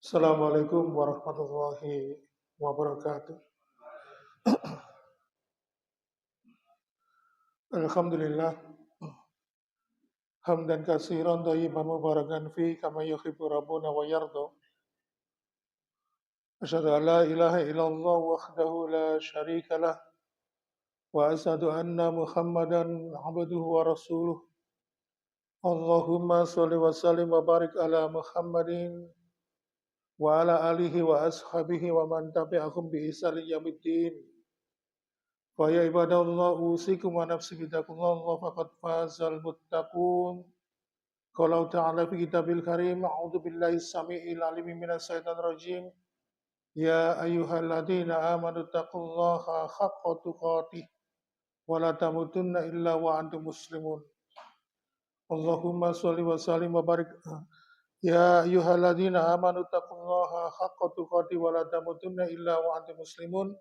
Assalamualaikum warahmatullahi wabarakatuh. Alhamdulillah, hamdan katsiran thayyiban mubarakan fi kama yuhibbu rabbuna wa yarda. Asyhadu an la ilaha illallah wahdahu la syarika lah wa asyhadu anna Muhammadan abduhu wa rasuluh. Allahumma shalli wa sallim wa barik ala Muhammadin wa ala alihi wa ashabihi wa man tabi'ahum bi ihsan ila yaumiddin. Wa ya ibadallah usikum wa nafsi bittaqullah faqad fazal muttaqun. Qala ta'ala fi kitabil karim a'udzu billahi samii'il 'alim minas syaitonir rajim. Ya ayyuhalladzina amanu taqullaha haqqa tuqatih wa la tamutunna illa wa antum muslimun. Allahumma shalli wa sallim wa barik. Ya ayyuhalladzina amanu taqullaha haqqa tuqatih wa la tamutunna illa wa antum muslimun.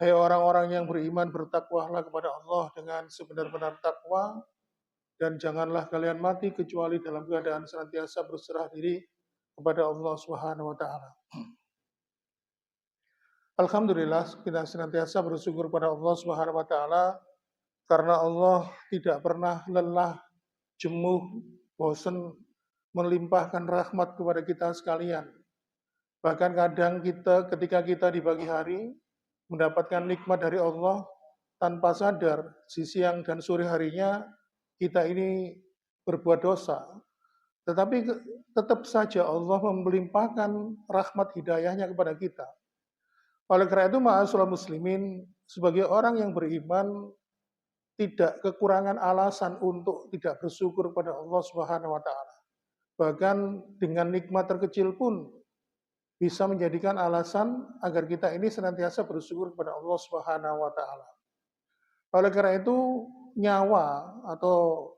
Hai orang-orang yang beriman, bertakwalah kepada Allah dengan sebenar-benar takwa, dan janganlah kalian mati kecuali dalam keadaan senantiasa berserah diri kepada Allah Subhanahu wa taala. Alhamdulillah, kita senantiasa bersyukur kepada Allah Subhanahu wa taala karena Allah tidak pernah lelah, jenuh, bosan melimpahkan rahmat kepada kita sekalian. Bahkan kadang ketika kita di pagi hari mendapatkan nikmat dari Allah, tanpa sadar di siang dan sore harinya kita ini berbuat dosa. Tetapi tetap saja Allah melimpahkan rahmat hidayahnya kepada kita. Oleh karena itu, ma'asyiral muslimin, sebagai orang yang beriman tidak kekurangan alasan untuk tidak bersyukur kepada Allah Subhanahu wa taala. Bahkan dengan nikmat terkecil pun bisa menjadikan alasan agar kita ini senantiasa bersyukur kepada Allah Subhanahu wa taala. Oleh karena itu, nyawa atau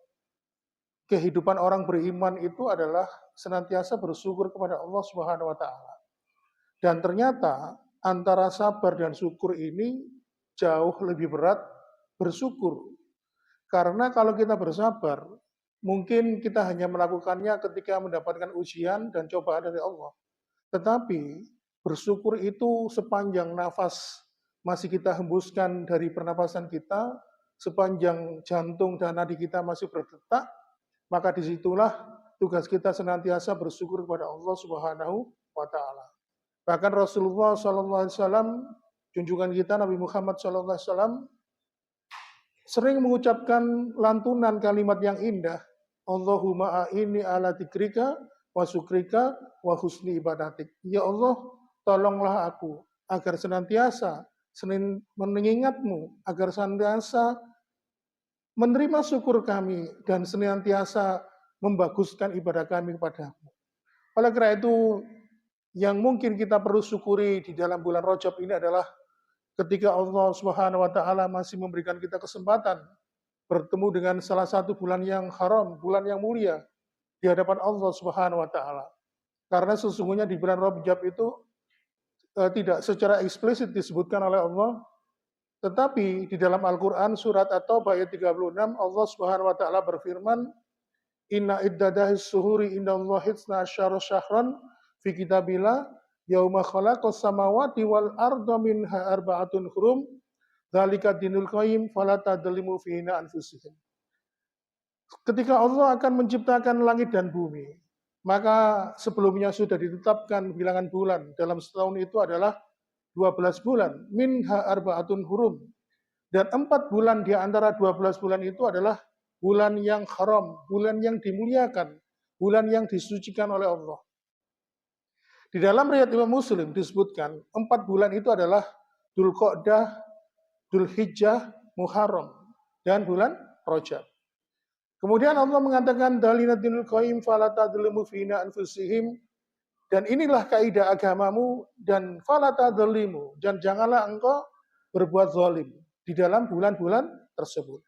kehidupan orang beriman itu adalah senantiasa bersyukur kepada Allah Subhanahu wa taala. Dan ternyata antara sabar dan syukur ini jauh lebih berat bersyukur. Karena kalau kita bersabar, mungkin kita hanya melakukannya ketika mendapatkan ujian dan cobaan dari Allah. Tetapi bersyukur itu sepanjang nafas masih kita hembuskan dari pernapasan kita, sepanjang jantung dan nadi kita masih berdetak, maka disitulah tugas kita senantiasa bersyukur kepada Allah Subhanahu wa taala. Bahkan Rasulullah SAW, junjungan kita Nabi Muhammad SAW, sering mengucapkan lantunan kalimat yang indah, Allahumma a'inni ala dzikrika wa syukrika wa husni ibadatik. Ya Allah, tolonglah aku agar senantiasa mengingatmu, agar senantiasa menerima syukur kami dan senantiasa membaguskan ibadah kami kepadamu. Oleh karena itu, yang mungkin kita perlu syukuri di dalam bulan Rajab ini adalah ketika Allah Subhanahu wa taala masih memberikan kita kesempatan bertemu dengan salah satu bulan yang haram, bulan yang mulia di hadapan Allah Subhanahu wa taala. Karena sesungguhnya di bulan Rajab itu tidak secara eksplisit disebutkan oleh Allah, tetapi di dalam Al-Qur'an surat At-Taubah ayat 36 Allah Subhanahu wa taala berfirman, Inna iddadahis suhuri indallahi 12 syahran fi kitabillah yauma khalaqas samawati wal arda minha arba'atun hurum dzalika dinul qayyim fala tadzlimu fihinna anfusikum. Ketika Allah akan menciptakan langit dan bumi, maka sebelumnya sudah ditetapkan bilangan bulan dalam setahun itu adalah 12 bulan, minha arba'atun hurum. Dan 4 bulan di antara 12 bulan itu adalah bulan yang haram, bulan yang dimuliakan, bulan yang disucikan oleh Allah. Di dalam riwayat Imam Muslim disebutkan 4 bulan itu adalah Dzulqa'dah, Dzulhijjah, Muharram, dan bulan Rajab. Kemudian Allah mengatakan dalinatinul qayyim fala tadzlimu fina anfusihim, dan inilah kaidah agamamu dan fala tadzlimu, dan janganlah engkau berbuat zalim di dalam bulan-bulan tersebut.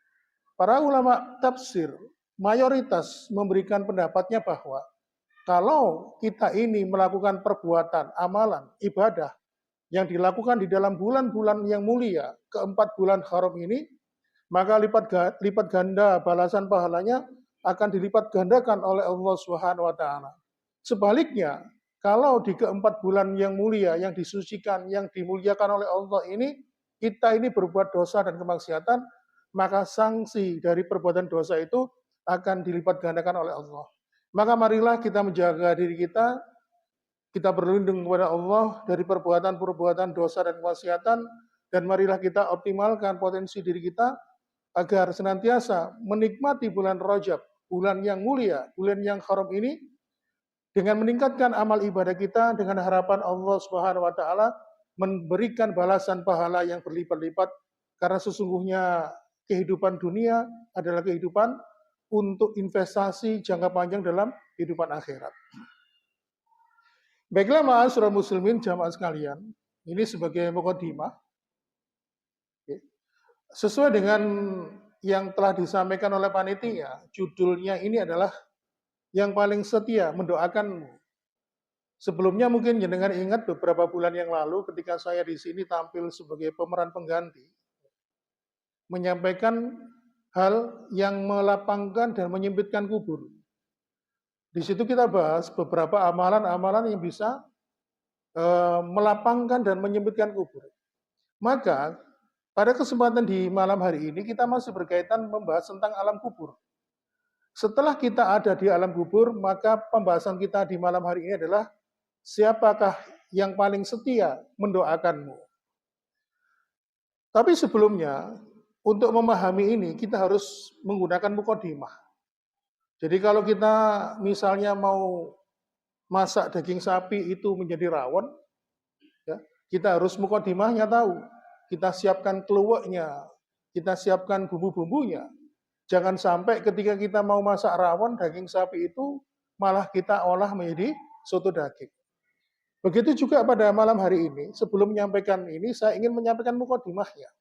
Para ulama tafsir mayoritas memberikan pendapatnya bahwa kalau kita ini melakukan perbuatan, amalan, ibadah yang dilakukan di dalam bulan-bulan yang mulia, keempat bulan haram ini, maka lipat ganda balasan pahalanya akan dilipat gandakan oleh Allah Subhanahu wa taala. Sebaliknya, kalau di keempat bulan yang mulia, yang disucikan, yang dimuliakan oleh Allah ini, kita ini berbuat dosa dan kemaksiatan, maka sanksi dari perbuatan dosa itu akan dilipat gandakan oleh Allah. Maka marilah kita menjaga diri kita berlindung kepada Allah dari perbuatan-perbuatan dosa dan kemaksiatan, dan marilah kita optimalkan potensi diri kita agar senantiasa menikmati bulan Rajab, bulan yang mulia, bulan yang haram ini, dengan meningkatkan amal ibadah kita dengan harapan Allah Subhanahu wa taala memberikan balasan pahala yang berlipat-lipat, karena sesungguhnya kehidupan dunia adalah kehidupan untuk investasi jangka panjang dalam kehidupan akhirat. Baiklah ma'asyiral muslimin jamaah sekalian, ini sebagai mukadimah sesuai dengan yang telah disampaikan oleh panitia, judulnya ini adalah yang paling setia mendoakanmu. Sebelumnya mungkin jenengan ingat beberapa bulan yang lalu ketika saya di sini tampil sebagai pemeran pengganti, menyampaikan hal yang melapangkan dan menyempitkan kubur. Di situ kita bahas beberapa amalan-amalan yang bisa melapangkan dan menyempitkan kubur. Maka pada kesempatan di malam hari ini kita masih berkaitan membahas tentang alam kubur. Setelah kita ada di alam kubur, maka pembahasan kita di malam hari ini adalah siapakah yang paling setia mendoakanmu. Tapi sebelumnya, untuk memahami ini kita harus menggunakan mukadimah. Jadi kalau kita misalnya mau masak daging sapi itu menjadi rawon, ya, kita harus mukadimahnya tahu. Kita siapkan keluaknya, kita siapkan bumbu-bumbunya. Jangan sampai ketika kita mau masak rawon daging sapi itu malah kita olah menjadi soto daging. Begitu juga pada malam hari ini, sebelum menyampaikan ini, saya ingin menyampaikan mukadimahnya.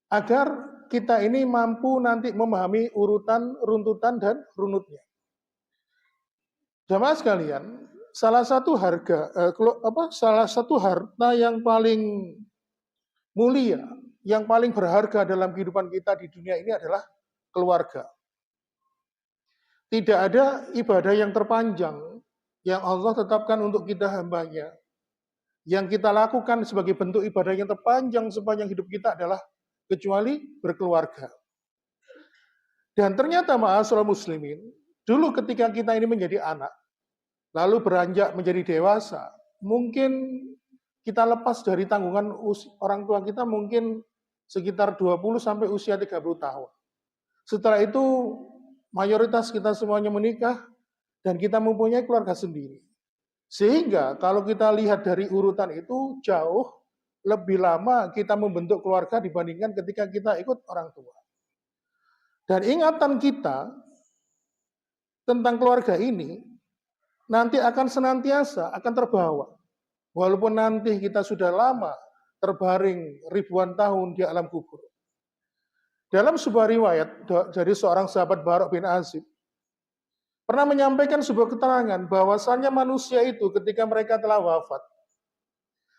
Agar kita ini mampu nanti memahami urutan, runtutan, dan runutnya. Jamaah sekalian, salah satu harta yang paling mulia, yang paling berharga dalam kehidupan kita di dunia ini adalah keluarga. Tidak ada ibadah yang terpanjang yang Allah tetapkan untuk kita hambanya. Yang kita lakukan sebagai bentuk ibadah yang terpanjang sepanjang hidup kita adalah kecuali berkeluarga. Dan ternyata ma'asyiral muslimin, dulu ketika kita ini menjadi anak, lalu beranjak menjadi dewasa, mungkin kita lepas dari tanggungan orang tua kita mungkin sekitar 20 sampai usia 30 tahun. Setelah itu mayoritas kita semuanya menikah dan kita mempunyai keluarga sendiri. Sehingga kalau kita lihat dari urutan itu jauh lebih lama kita membentuk keluarga dibandingkan ketika kita ikut orang tua. Dan ingatan kita tentang keluarga ini nanti akan senantiasa akan terbawa. Walaupun nanti kita sudah lama terbaring ribuan tahun di alam kubur. Dalam sebuah riwayat dari seorang sahabat Barok bin Azib, pernah menyampaikan sebuah keterangan bahwasannya manusia itu ketika mereka telah wafat,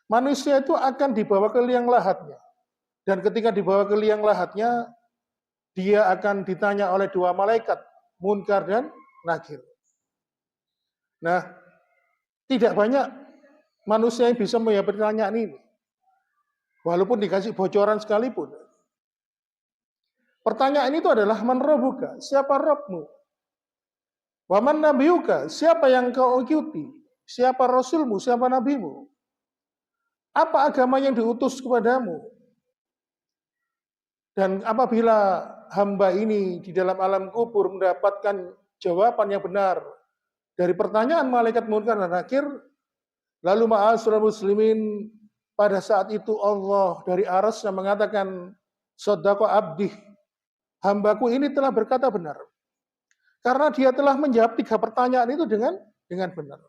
manusia itu akan dibawa ke liang lahatnya. Dan ketika dibawa ke liang lahatnya, dia akan ditanya oleh dua malaikat, Munkar dan Nakir. Nah, tidak banyak manusia yang bisa menjawab pertanyaan ini. Walaupun dikasih bocoran sekalipun. Pertanyaan itu adalah, Man Rabbuka, siapa Rabbmu? Waman Nabiyuka, siapa yang kau ikuti? Siapa Rasulmu, siapa Nabimu? Apa agama yang diutus kepadamu? Dan apabila hamba ini di dalam alam kubur mendapatkan jawaban yang benar dari pertanyaan malaikat Munkar dan Nakir, lalu ma'asyiral muslimin, pada saat itu Allah dari arasnya mengatakan, Shadaqa abdi, hambaku ini telah berkata benar. Karena dia telah menjawab 3 pertanyaan itu dengan benar.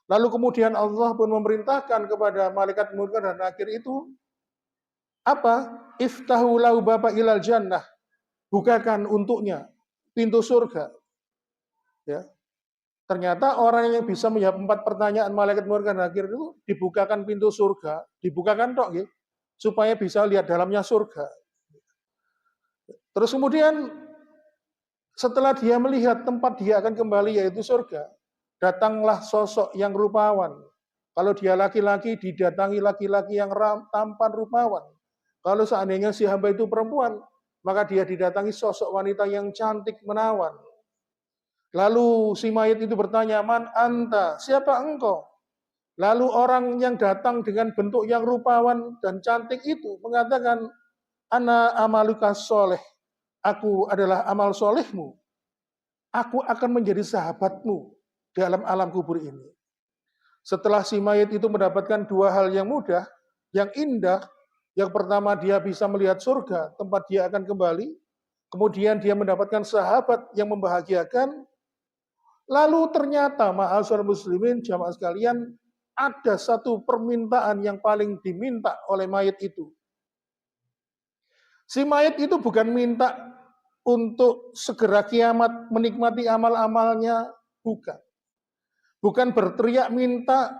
Lalu kemudian Allah pun memerintahkan kepada malaikat Munkar dan Nakir itu, apa? Iftahu lahu baba ilal jannah. Bukakan untuknya pintu surga. Ya. Ternyata orang yang bisa menjawab 4 pertanyaan malaikat Munkar dan Nakir itu dibukakan pintu surga, dibukakan tok ya, supaya bisa lihat dalamnya surga. Terus kemudian setelah dia melihat tempat dia akan kembali yaitu surga, datanglah sosok yang rupawan. Kalau dia laki-laki, didatangi laki-laki yang tampan rupawan. Kalau seandainya si hamba itu perempuan, maka dia didatangi sosok wanita yang cantik menawan. Lalu si mayit itu bertanya, "Man anta? Siapa engkau?" Lalu orang yang datang dengan bentuk yang rupawan dan cantik itu mengatakan, "Ana amaluka soleh." Aku adalah amal solehmu. Aku akan menjadi sahabatmu dalam alam kubur ini. Setelah si mayit itu mendapatkan dua hal yang mudah, yang indah, yang pertama dia bisa melihat surga, tempat dia akan kembali. Kemudian dia mendapatkan sahabat yang membahagiakan. Lalu ternyata, ma'asyar muslimin, jamaah sekalian, ada satu permintaan yang paling diminta oleh mayit itu. Si mayit itu bukan minta untuk segera kiamat menikmati amal-amalnya, bukan. Bukan berteriak minta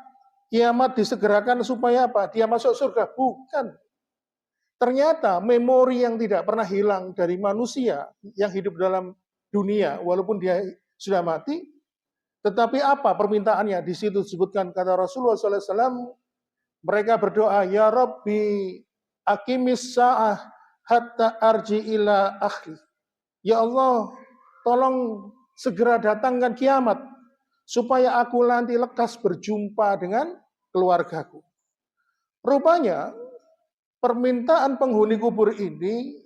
kiamat disegerakan supaya apa? Dia masuk surga, bukan. Ternyata memori yang tidak pernah hilang dari manusia yang hidup dalam dunia, walaupun dia sudah mati, tetapi apa permintaannya? Di situ disebutkan kata Rasulullah SAW, mereka berdoa, "Ya Rabbi, aqimis sa'ah hatta arji ila akhli." Ya Allah, tolong segera datangkan kiamat, supaya aku nanti lekas berjumpa dengan keluargaku. Rupanya, permintaan penghuni kubur ini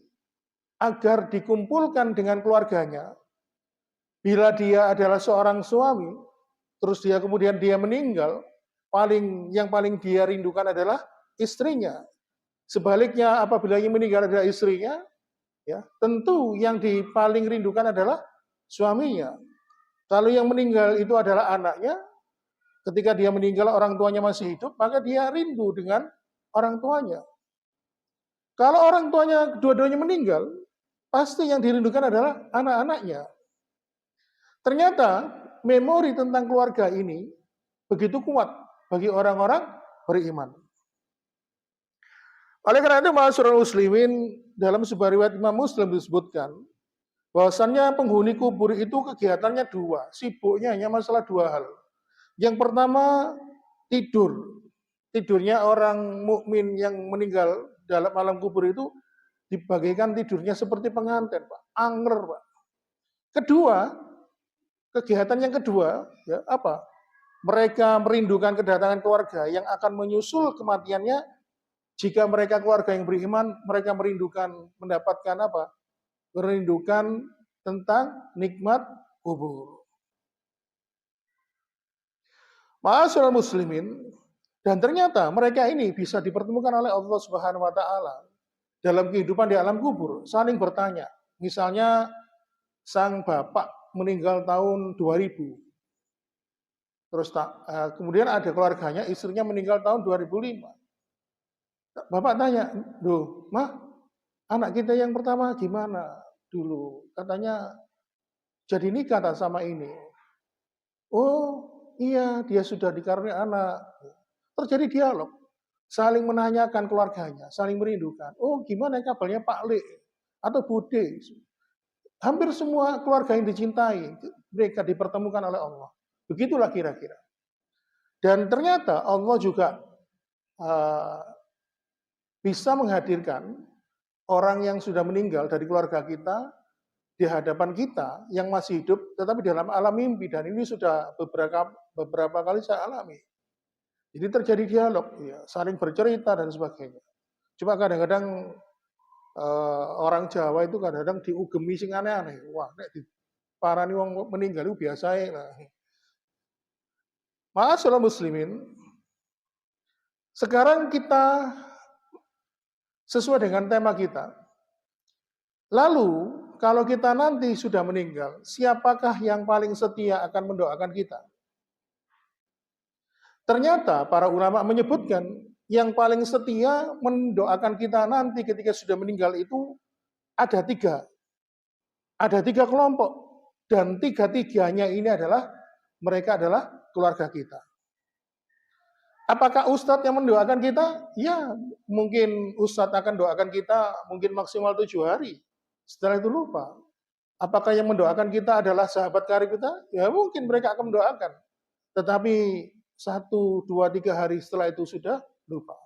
agar dikumpulkan dengan keluarganya. Bila dia adalah seorang suami, terus kemudian dia meninggal, yang paling dia rindukan adalah istrinya. Sebaliknya apabila yang meninggal adalah istrinya, ya tentu yang paling rindukan adalah suaminya. Kalau yang meninggal itu adalah anaknya, ketika dia meninggal orang tuanya masih hidup, maka dia rindu dengan orang tuanya. Kalau orang tuanya dua-duanya meninggal, pasti yang dirindukan adalah anak-anaknya. Ternyata memori tentang keluarga ini begitu kuat bagi orang-orang beriman. Oleh karena itu, ma'asyiral muslimin, dalam sebuah riwayat Imam Muslim disebutkan bahwasannya penghuni kubur itu kegiatannya dua, sibuknya hanya masalah dua hal. Yang pertama, tidur. Tidurnya orang mukmin yang meninggal dalam alam kubur itu dibagikan tidurnya seperti pengantin, Pak. Anger, Pak. Kedua, kegiatan yang kedua, ya apa? Mereka merindukan kedatangan keluarga yang akan menyusul kematiannya. Jika mereka keluarga yang beriman, mereka merindukan mendapatkan apa? Merindukan tentang nikmat kubur. Ma'asyiral muslimin, dan ternyata mereka ini bisa dipertemukan oleh Allah Subhanahu wa taala dalam kehidupan di alam kubur, saling bertanya. Misalnya sang bapak meninggal tahun 2000. Terus kemudian ada keluarganya, istrinya meninggal tahun 2005. Bapak tanya, "Duh, Mah, anak kita yang pertama gimana dulu?" Katanya jadi nikah tak sama ini. "Oh, iya, dia sudah dikaruniai anak." Terjadi dialog, saling menanyakan keluarganya, saling merindukan. "Oh, gimana kabarnya Pak Le atau Bude?" Hampir semua keluarga yang dicintai, mereka dipertemukan oleh Allah. Begitulah kira-kira. Dan ternyata Allah juga bisa menghadirkan orang yang sudah meninggal dari keluarga kita di hadapan kita yang masih hidup, tetapi dalam alam mimpi, dan ini sudah beberapa kali saya alami. Jadi terjadi dialog, ya, saling bercerita dan sebagainya. Cuma kadang-kadang orang Jawa itu kadang-kadang diugemi sing aneh-aneh. Wah, nek diparani wong meninggal itu biasa lah. Ma'asyiral muslimin, sekarang kita sesuai dengan tema kita. Lalu, kalau kita nanti sudah meninggal, siapakah yang paling setia akan mendoakan kita? Ternyata para ulama menyebutkan yang paling setia mendoakan kita nanti ketika sudah meninggal itu ada tiga. Ada tiga kelompok. Dan tiga-tiganya ini mereka adalah keluarga kita. Apakah ustadz yang mendoakan kita? Ya, mungkin ustadz akan doakan kita mungkin maksimal 7 hari. Setelah itu lupa. Apakah yang mendoakan kita adalah sahabat karib kita? Ya mungkin mereka akan mendoakan. tetapi 1, 2, 3 hari setelah itu sudah lupa.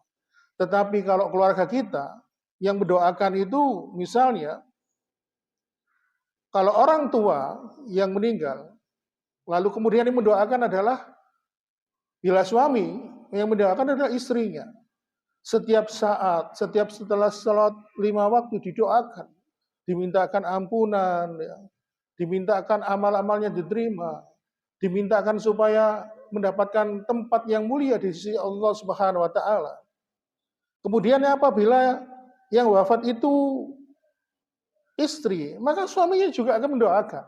Tetapi kalau keluarga kita yang mendoakan itu misalnya, kalau orang tua yang meninggal, lalu kemudian yang mendoakan adalah bila suami, yang mendoakan adalah istrinya. Setiap saat, setiap setelah salat 5 waktu didoakan, dimintakan ampunan, ya, dimintakan amal-amalnya diterima, dimintakan supaya mendapatkan tempat yang mulia di sisi Allah Subhanahu wa taala. Kemudian apabila yang wafat itu istri, maka suaminya juga akan mendoakan.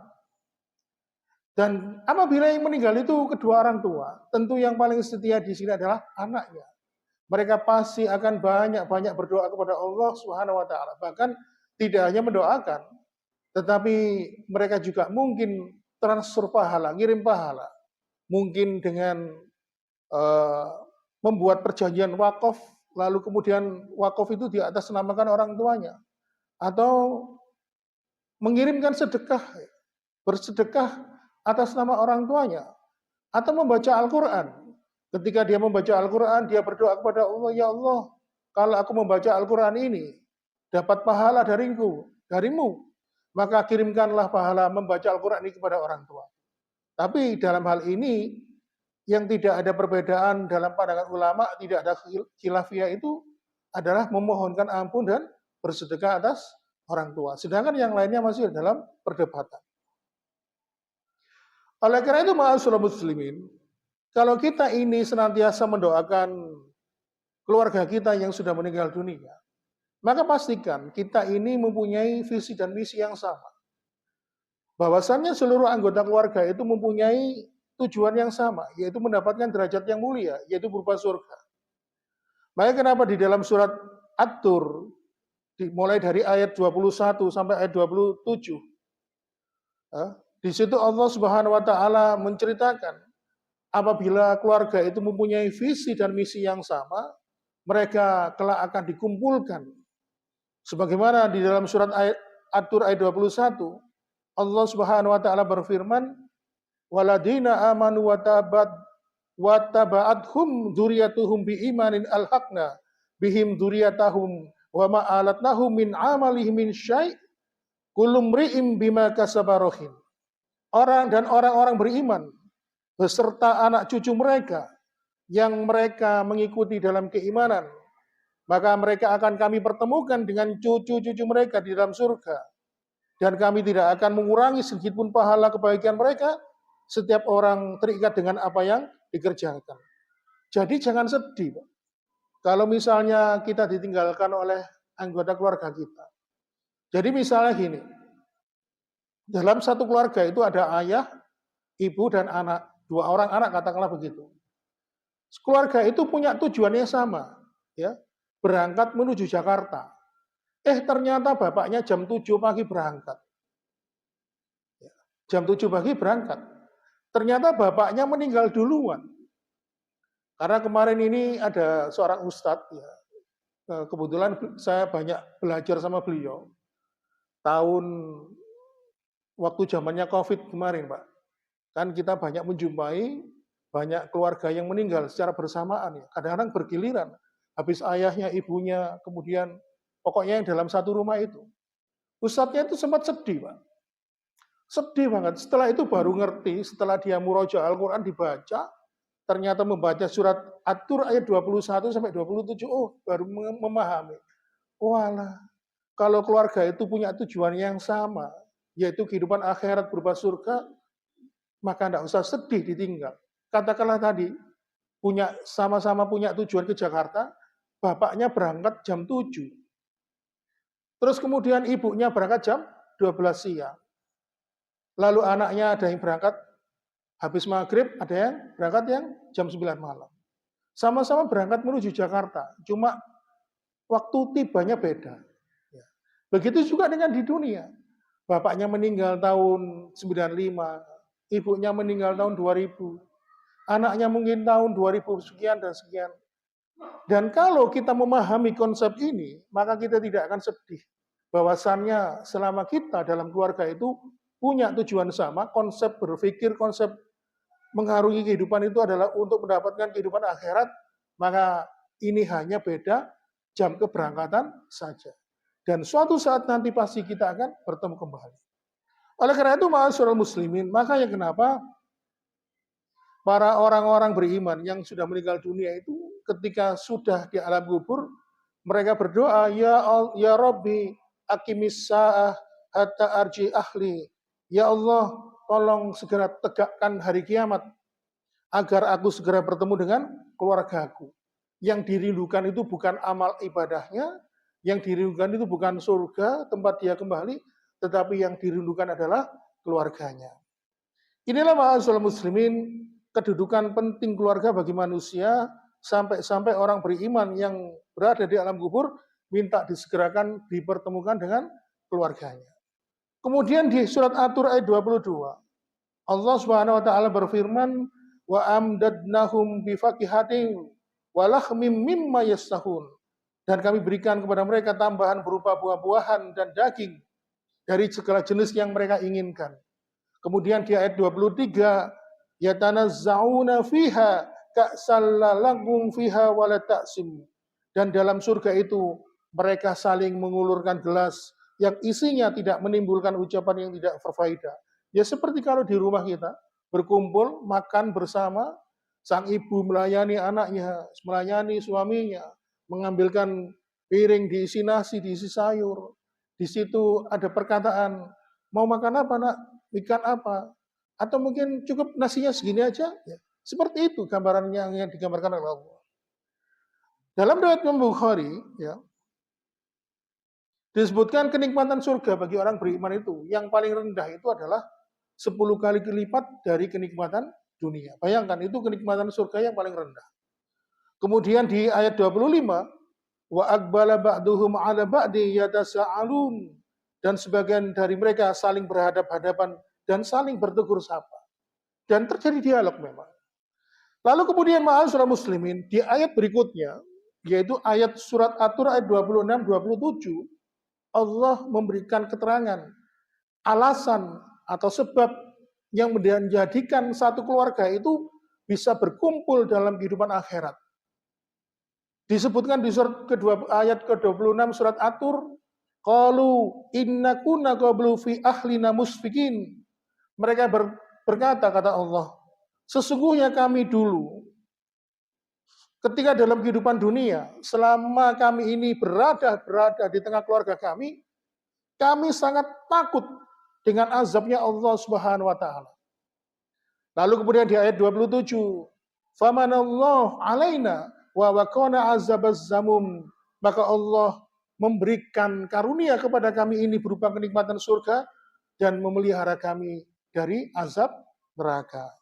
Dan apabila yang meninggal itu kedua orang tua, tentu yang paling setia di sini adalah anaknya. Mereka pasti akan banyak-banyak berdoa kepada Allah Subhanahu wa taala. Bahkan tidak hanya mendoakan, tetapi mereka juga mungkin transfer pahala, ngirim pahala. Mungkin dengan membuat perjanjian wakaf, lalu kemudian wakaf itu di atas namakan orang tuanya. Atau mengirimkan sedekah, bersedekah atas nama orang tuanya. Atau membaca Al-Quran. Ketika dia membaca Al-Quran, dia berdoa kepada Allah, ya Allah, kalau aku membaca Al-Quran ini, dapat pahala darimu, maka kirimkanlah pahala membaca Al-Quran ini kepada orang tua. Tapi dalam hal ini, yang tidak ada perbedaan dalam pandangan ulama, tidak ada khilafiyah itu adalah memohonkan ampun dan bersedekah atas orang tua. Sedangkan yang lainnya masih dalam perdebatan. Oleh karena itu, ma'asyiral muslimin, kalau kita ini senantiasa mendoakan keluarga kita yang sudah meninggal dunia, maka pastikan kita ini mempunyai visi dan misi yang sama. Bahwasannya seluruh anggota keluarga itu mempunyai tujuan yang sama, yaitu mendapatkan derajat yang mulia, yaitu berupa surga. Maka kenapa di dalam surat At-Tur, mulai dari ayat 21 sampai ayat 27, di situ Allah Subhanahu wa taala menceritakan apabila keluarga itu mempunyai visi dan misi yang sama, mereka kelak akan dikumpulkan. Sebagaimana di dalam surat At-Tur ayat 21, Allah Subhanahu wa taala berfirman, "Waladina amanu wa taba'athum dzurriyyatuhum biimanin alhaqna bihim dzurriyyatahum wa ma alatnahum min amalihim min syai' kullu mri'in bima kasaba rahin." Orang-orang beriman beserta anak cucu mereka yang mereka mengikuti dalam keimanan, maka mereka akan kami pertemukan dengan cucu-cucu mereka di dalam surga. Dan kami tidak akan mengurangi sedikitpun pahala kebaikan mereka, setiap orang terikat dengan apa yang dikerjakan. Jadi jangan sedih, Pak. Kalau misalnya kita ditinggalkan oleh anggota keluarga kita. Jadi misalnya gini, dalam satu keluarga itu ada ayah, ibu, dan anak. 2 orang anak, katakanlah begitu. Keluarga itu punya tujuan yang sama, ya, berangkat menuju Jakarta. Ternyata bapaknya jam 7 pagi berangkat. Jam 7 pagi berangkat. Ternyata bapaknya meninggal duluan. Karena kemarin ini ada seorang ustadz, ya, kebetulan saya banyak belajar sama beliau. Tahun waktu zamannya COVID kemarin, Pak. Kan kita banyak menjumpai banyak keluarga yang meninggal secara bersamaan, ya. Kadang-kadang bergiliran. Habis ayahnya, ibunya, kemudian pokoknya yang dalam satu rumah itu. Ustadznya itu sempat sedih, Pak. Sedih banget. Setelah itu baru ngerti, setelah dia murojaah Al-Quran dibaca, ternyata membaca surat At-Tur ayat 21 sampai 27, baru memahami. Walah, kalau keluarga itu punya tujuan yang sama, yaitu kehidupan akhirat berupa surga, maka tidak usah sedih ditinggal. Katakanlah tadi, sama-sama punya tujuan ke Jakarta, bapaknya berangkat jam 7. Terus kemudian ibunya berangkat jam 12 siang. Lalu anaknya ada yang berangkat habis maghrib, ada yang berangkat yang jam 9 malam. Sama-sama berangkat menuju Jakarta, cuma waktu tibanya beda. Begitu juga dengan di dunia. Bapaknya meninggal tahun 95, ibunya meninggal tahun 2000, anaknya mungkin tahun 2000 sekian dan sekian. Dan kalau kita memahami konsep ini, maka kita tidak akan sedih. Bahwasannya selama kita dalam keluarga itu punya tujuan sama, konsep berpikir, konsep mengarungi kehidupan itu adalah untuk mendapatkan kehidupan akhirat, maka ini hanya beda jam keberangkatan saja. Dan suatu saat nanti pasti kita akan bertemu kembali. Oleh karena itu, ma'asyiral muslimin, makanya kenapa para orang-orang beriman yang sudah meninggal dunia itu ketika sudah di alam kubur, mereka berdoa, ya Rabbi, aqimis sa'ah hatta arji ahli. Ya Allah, tolong segera tegakkan hari kiamat agar aku segera bertemu dengan keluargaku. Yang dirindukan itu bukan amal ibadahnya, yang dirindukan itu bukan surga tempat dia kembali, tetapi yang dirindukan adalah keluarganya. Inilah ma'asyiral muslimin, kedudukan penting keluarga bagi manusia, sampai-sampai orang beriman yang berada di alam kubur minta disegerakan dipertemukan dengan keluarganya. Kemudian di surat At-Tur ayat 22, Allah Subhanahu wa taala berfirman, wa amdadnahum bifaqihatin wa lahmim mimma yastahun. Dan kami berikan kepada mereka tambahan berupa buah-buahan dan daging dari segala jenis yang mereka inginkan. Kemudian di ayat 23, yatanazzauna fiha ka'sallalakum fiha wala ta'sim. Dan dalam surga itu mereka saling mengulurkan gelas yang isinya tidak menimbulkan ucapan yang tidak berfaedah. Ya seperti kalau di rumah kita berkumpul makan bersama, sang ibu melayani anaknya, melayani suaminya, mengambilkan piring diisi nasi, diisi sayur. Di situ ada perkataan, mau makan apa nak? Ikan apa? Atau mungkin cukup nasinya segini aja? Ya. Seperti itu gambarannya yang digambarkan oleh Allah. Dalam riwayat Imam Bukhari, ya, disebutkan kenikmatan surga bagi orang beriman itu, yang paling rendah itu adalah 10 kali lipat dari kenikmatan dunia. Bayangkan, itu kenikmatan surga yang paling rendah. Kemudian di ayat 25, wa aqbala ba'duhum 'ala ba'di yatasa'alun, dan sebagian dari mereka saling berhadap-hadapan dan saling bertegur sapa. Dan terjadi dialog memang. Lalu kemudian ma'asyiral muslimin, di ayat berikutnya, yaitu ayat surat At-Tur ayat 26-27, Allah memberikan keterangan, alasan atau sebab yang menjadikan satu keluarga itu bisa berkumpul dalam kehidupan akhirat. Disebutkan di surat kedua, ayat ke-26 surat At-Tur, qalu inna kunna qablu fi ahlina musfikin. Mereka berkata, kata Allah, sesungguhnya kami dulu ketika dalam kehidupan dunia, selama kami ini berada di tengah keluarga kami sangat takut dengan azabnya Allah Subhanahu wa taala. Lalu kemudian di ayat 27, famanallahu alaina wa waqana azabaz zamum. Maka Allah memberikan karunia kepada kami ini berupa kenikmatan surga dan memelihara kami dari azab neraka.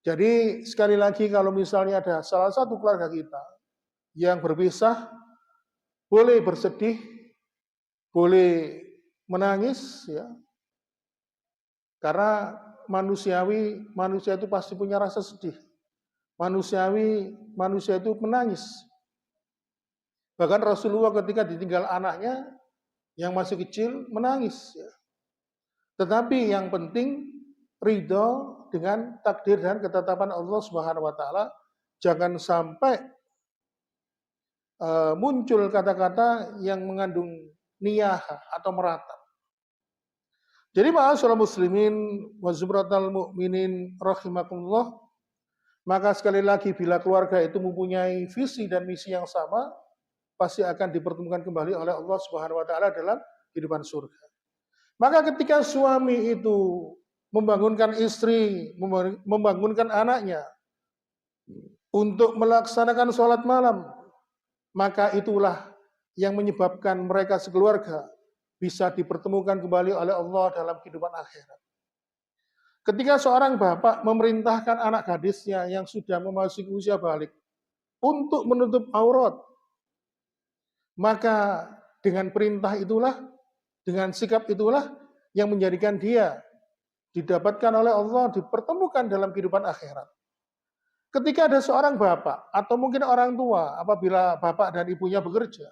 Jadi sekali lagi, kalau misalnya ada salah satu keluarga kita yang berpisah, boleh bersedih, boleh menangis, ya, karena manusia itu pasti punya rasa sedih. Manusia itu menangis. Bahkan Rasulullah ketika ditinggal anaknya yang masih kecil menangis. Ya. Tetapi yang penting ridho dengan takdir dan ketetapan Allah Subhanahu wa taala. Jangan sampai muncul kata-kata yang mengandung niyaha atau meratap. Jadi ma'asyiral muslimin wa zumratal mu'minin rahimakumullah, maka sekali lagi bila keluarga itu mempunyai visi dan misi yang sama, pasti akan dipertemukan kembali oleh Allah Subhanahu wa taala dalam kehidupan surga. Maka ketika suami itu membangunkan istri, membangunkan anaknya untuk melaksanakan sholat malam, maka itulah yang menyebabkan mereka sekeluarga bisa dipertemukan kembali oleh Allah dalam kehidupan akhirat. Ketika seorang bapak memerintahkan anak gadisnya yang sudah memasuki usia balik untuk menutup aurat, maka dengan perintah itulah, dengan sikap itulah yang menjadikan dia didapatkan oleh Allah, dipertemukan dalam kehidupan akhirat. Ketika ada seorang bapak atau mungkin orang tua, apabila bapak dan ibunya bekerja,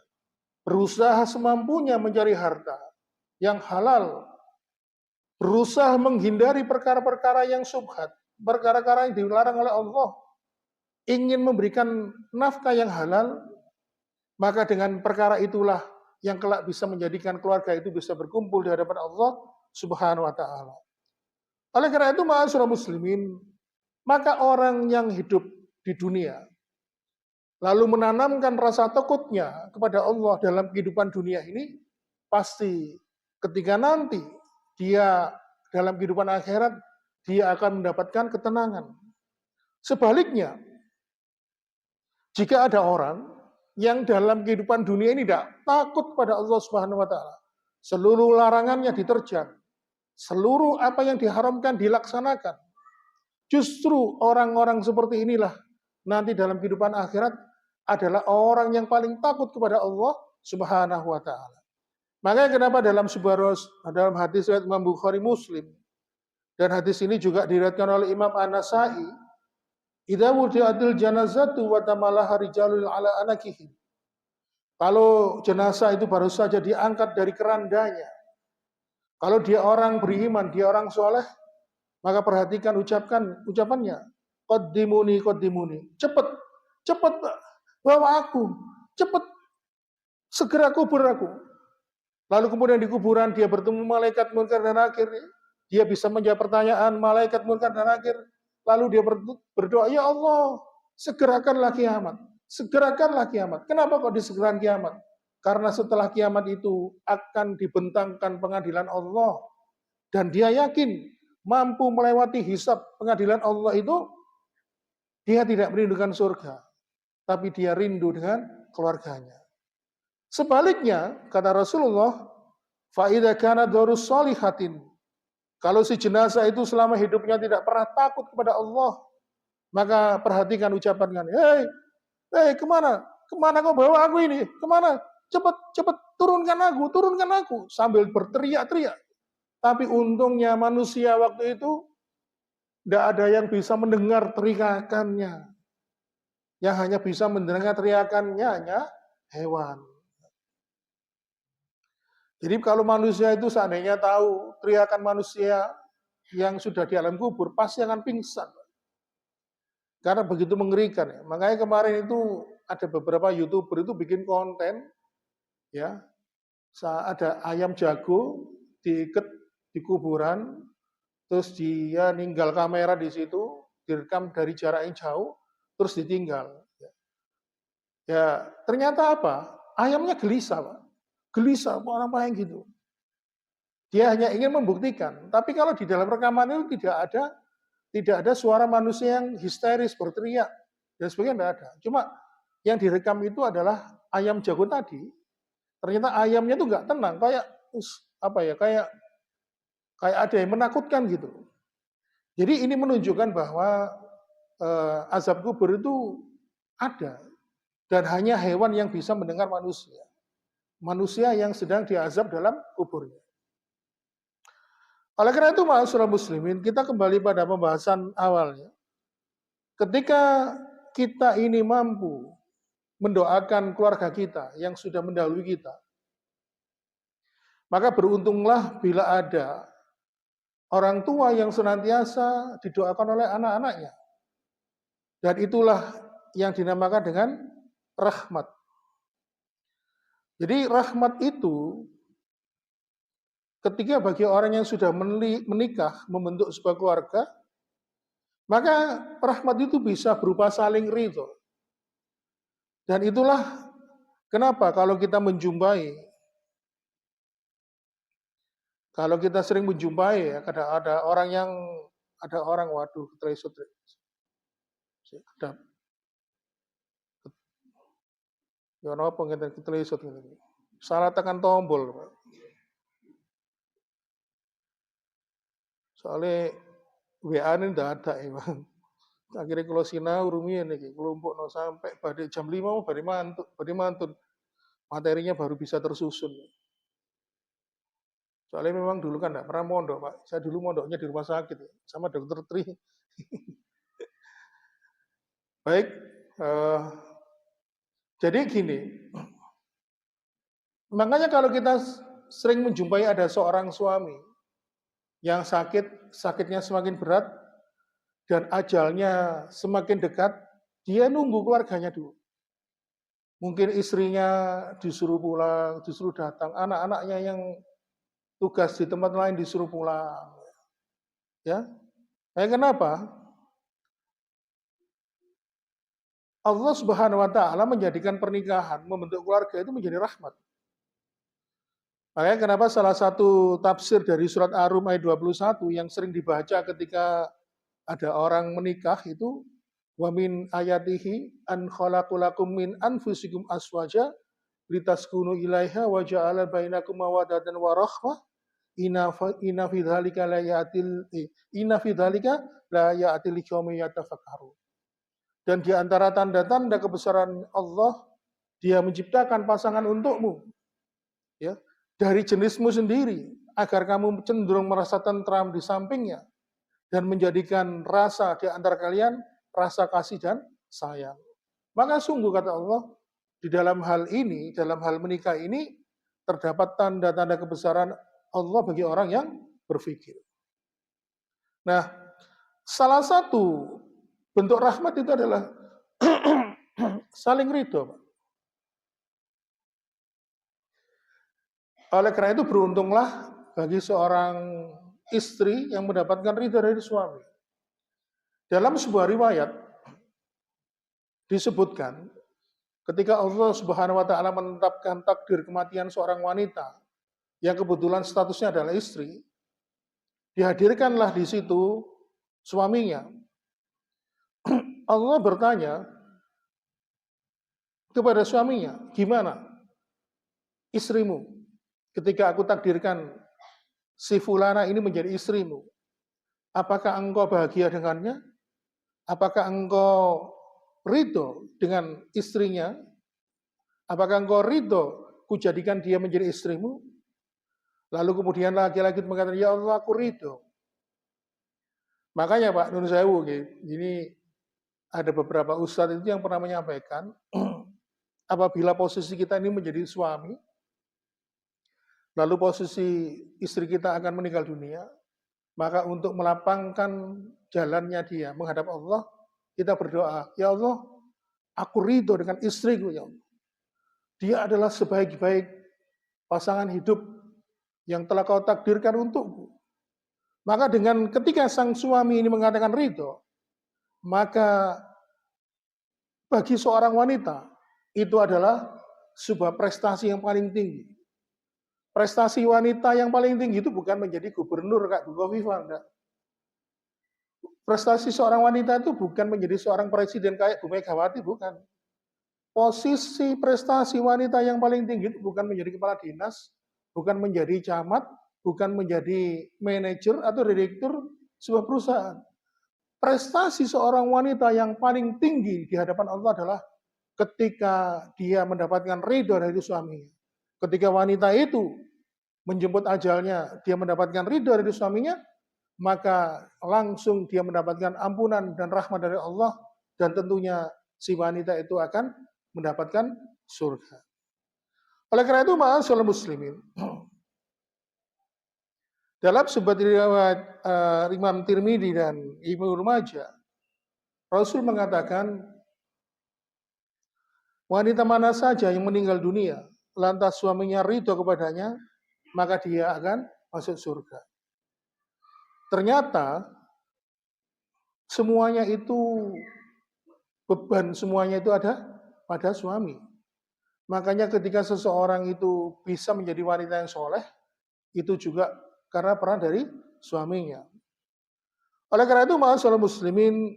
berusaha semampunya mencari harta yang halal, berusaha menghindari perkara-perkara yang syubhat, perkara-perkara yang dilarang oleh Allah, ingin memberikan nafkah yang halal, maka dengan perkara itulah yang kelak bisa menjadikan keluarga itu bisa berkumpul di hadapan Allah Subhanahu wa taala. Oleh karena itu, ma'asyiral muslimin, maka orang yang hidup di dunia lalu menanamkan rasa takutnya kepada Allah dalam kehidupan dunia ini, pasti ketika nanti dia dalam kehidupan akhirat, dia akan mendapatkan ketenangan. Sebaliknya, jika ada orang yang dalam kehidupan dunia ini tidak takut pada Allah Subhanahu wa taala, seluruh larangannya diterjang, seluruh apa yang diharamkan dilaksanakan. Justru orang-orang seperti inilah nanti dalam kehidupan akhirat adalah orang yang paling takut kepada Allah Subhanahu wa taala. Makanya kenapa dalam hadis riwayat Imam Bukhari Muslim, dan hadis ini juga diriwayatkan oleh Imam An-Nasa'i, idza wudi'atil janazatu wa tamalaha rijalul ala anakihim. Kalau jenazah itu baru saja diangkat dari kerandanya, kalau dia orang beriman, dia orang soleh, maka perhatikan ucapannya, qaddimuni qaddimuni, cepat bawa aku, cepat segera kubur aku. Lalu kemudian di kuburan dia bertemu malaikat munkar dan nakir, dia bisa menjawab pertanyaan malaikat munkar dan nakir, lalu dia berdoa, ya Allah, segerakanlah kiamat, segerakanlah kiamat. Kenapa kok disegerakan kiamat? Karena setelah kiamat itu akan dibentangkan pengadilan Allah, dan dia yakin mampu melewati hisab pengadilan Allah itu, dia tidak merindukan surga, tapi dia rindu dengan keluarganya. Sebaliknya, kata Rasulullah, fa'idha kana darus solihatin, kalau si jenazah itu selama hidupnya tidak pernah takut kepada Allah, maka perhatikan ucapannya, hei, kemana kau bawa aku ini, kemana, cepat turunkan aku, sambil berteriak-teriak. Tapi untungnya manusia waktu itu tidak ada yang bisa mendengar teriakannya. Yang hanya bisa mendengar teriakannya hanya hewan. Jadi kalau manusia itu seandainya tahu teriakan manusia yang sudah di alam kubur, pasti akan pingsan. Karena begitu mengerikan. Ya. Makanya kemarin itu ada beberapa YouTuber itu bikin konten, ya, ada ayam jago diikat di kuburan, terus dia ninggal kamera di situ, direkam dari jarak yang jauh, terus ditinggal. Ya, ternyata apa? Ayamnya gelisah, Pak. Gelisah, orang-orang gitu. Dia hanya ingin membuktikan. Tapi kalau di dalam rekaman itu tidak ada suara manusia yang histeris, berteriak, dan sebagainya tidak ada. Cuma yang direkam itu adalah ayam jago tadi. Ternyata ayamnya itu nggak tenang, kayak ada yang menakutkan gitu. Jadi ini menunjukkan bahwa azab kubur itu ada, dan hanya hewan yang bisa mendengar manusia. Manusia yang sedang diazab dalam kuburnya. Oleh karena itu, ma'asyiral muslimin, kita kembali pada pembahasan awalnya. Ketika kita ini mampu mendoakan keluarga kita yang sudah mendahului kita, maka beruntunglah bila ada orang tua yang senantiasa didoakan oleh anak-anaknya. Dan itulah yang dinamakan dengan rahmat. Jadi rahmat itu ketika bagi orang yang sudah menikah, membentuk sebuah keluarga, maka rahmat itu bisa berupa saling ridho. Dan itulah kenapa kalau kita sering menjumpai, ada orang, waduh, teresut. Ya napa ngeten teresut ngene. Salah tekan tombol, Pak. Soalnya WA ini tidak ada ya, Bang. Akhirnya kalau sinau rumiyin iki, kelompok sampai pada jam 5 mau bari mantun. Materinya baru bisa tersusun. Soalnya memang dulu kan tidak pernah mondok, Pak. Saya dulu mondoknya di rumah sakit sama dokter Tri. Baik, jadi gini. Makanya kalau kita sering menjumpai ada seorang suami yang sakitnya semakin berat, dan ajalnya semakin dekat, dia nunggu keluarganya dulu. Mungkin istrinya disuruh pulang, disuruh datang, anak-anaknya yang tugas di tempat lain disuruh pulang. Ya, kenapa? Allah Subhanahu wa taala menjadikan pernikahan, membentuk keluarga itu menjadi rahmat. Makanya kenapa salah satu tafsir dari surat Ar-Rum ayat 21 yang sering dibaca ketika ada orang menikah itu wa min ayatihi an khalaqulakum min anfusikum aswaja litaskunu ilaiha wa ja'ala bainakum mawaddatan wa rahmah inna fi dzalika la ya'til inna fi dzalika la ya'til liqaumin yatafakkarun. Dan di antara tanda-tanda kebesaran Allah, Dia menciptakan pasangan untukmu, ya, dari jenismu sendiri, agar kamu cenderung merasa tentram di sampingnya dan menjadikan rasa di antara kalian rasa kasih dan sayang. Maka sungguh kata Allah, di dalam hal ini, dalam hal menikah ini terdapat tanda-tanda kebesaran Allah bagi orang yang berpikir. Nah, salah satu bentuk rahmat itu adalah saling ridho. Oleh karena itu beruntunglah bagi seorang istri yang mendapatkan ridho dari suami. Dalam sebuah riwayat disebutkan ketika Allah Subhanahu wa taala menetapkan takdir kematian seorang wanita yang kebetulan statusnya adalah istri, dihadirkanlah di situ suaminya. Allah bertanya kepada suaminya, "Gimana istrimu ketika aku takdirkan si fulana ini menjadi istrimu? Apakah engkau bahagia dengannya? Apakah engkau ridho dengan istrinya? Apakah engkau ridho kujadikan dia menjadi istrimu?" Lalu kemudian laki-laki mengatakan, "Ya Allah, aku ridho." Makanya Pak Nun Sewu, ini ada beberapa ustadz itu yang pernah menyampaikan, apabila posisi kita ini menjadi suami, lalu posisi istri kita akan meninggal dunia, maka untuk melapangkan jalannya dia menghadap Allah, kita berdoa, "Ya Allah, aku ridho dengan istriku, ya Allah. Dia adalah sebaik-baik pasangan hidup yang telah kau takdirkan untukku." Maka dengan ketika sang suami ini mengatakan ridho, maka bagi seorang wanita itu adalah sebuah prestasi yang paling tinggi. Prestasi wanita yang paling tinggi itu bukan menjadi gubernur Kak Bu Khofifah, enggak. Prestasi seorang wanita itu bukan menjadi seorang presiden kayak Bu Megawati, bukan. Posisi prestasi wanita yang paling tinggi itu bukan menjadi kepala dinas, bukan menjadi camat, bukan menjadi manajer atau direktur sebuah perusahaan. Prestasi seorang wanita yang paling tinggi di hadapan Allah adalah ketika dia mendapatkan ridho dari suaminya. Ketika wanita itu menjemput ajalnya, dia mendapatkan ridho dari suaminya, maka langsung dia mendapatkan ampunan dan rahmat dari Allah, dan tentunya si wanita itu akan mendapatkan surga. Oleh karena itu, ma'asyiral muslimin, dalam sebuah riwayat Imam Tirmidzi dan Ibnu Majah, Rasul mengatakan, wanita mana saja yang meninggal dunia, lantas suaminya ridho kepadanya, maka dia akan masuk surga. Ternyata semuanya itu beban, semuanya itu ada pada suami. Makanya ketika seseorang itu bisa menjadi wanita yang soleh, itu juga karena peran dari suaminya. Oleh karena itu, ma'asyiral muslimin,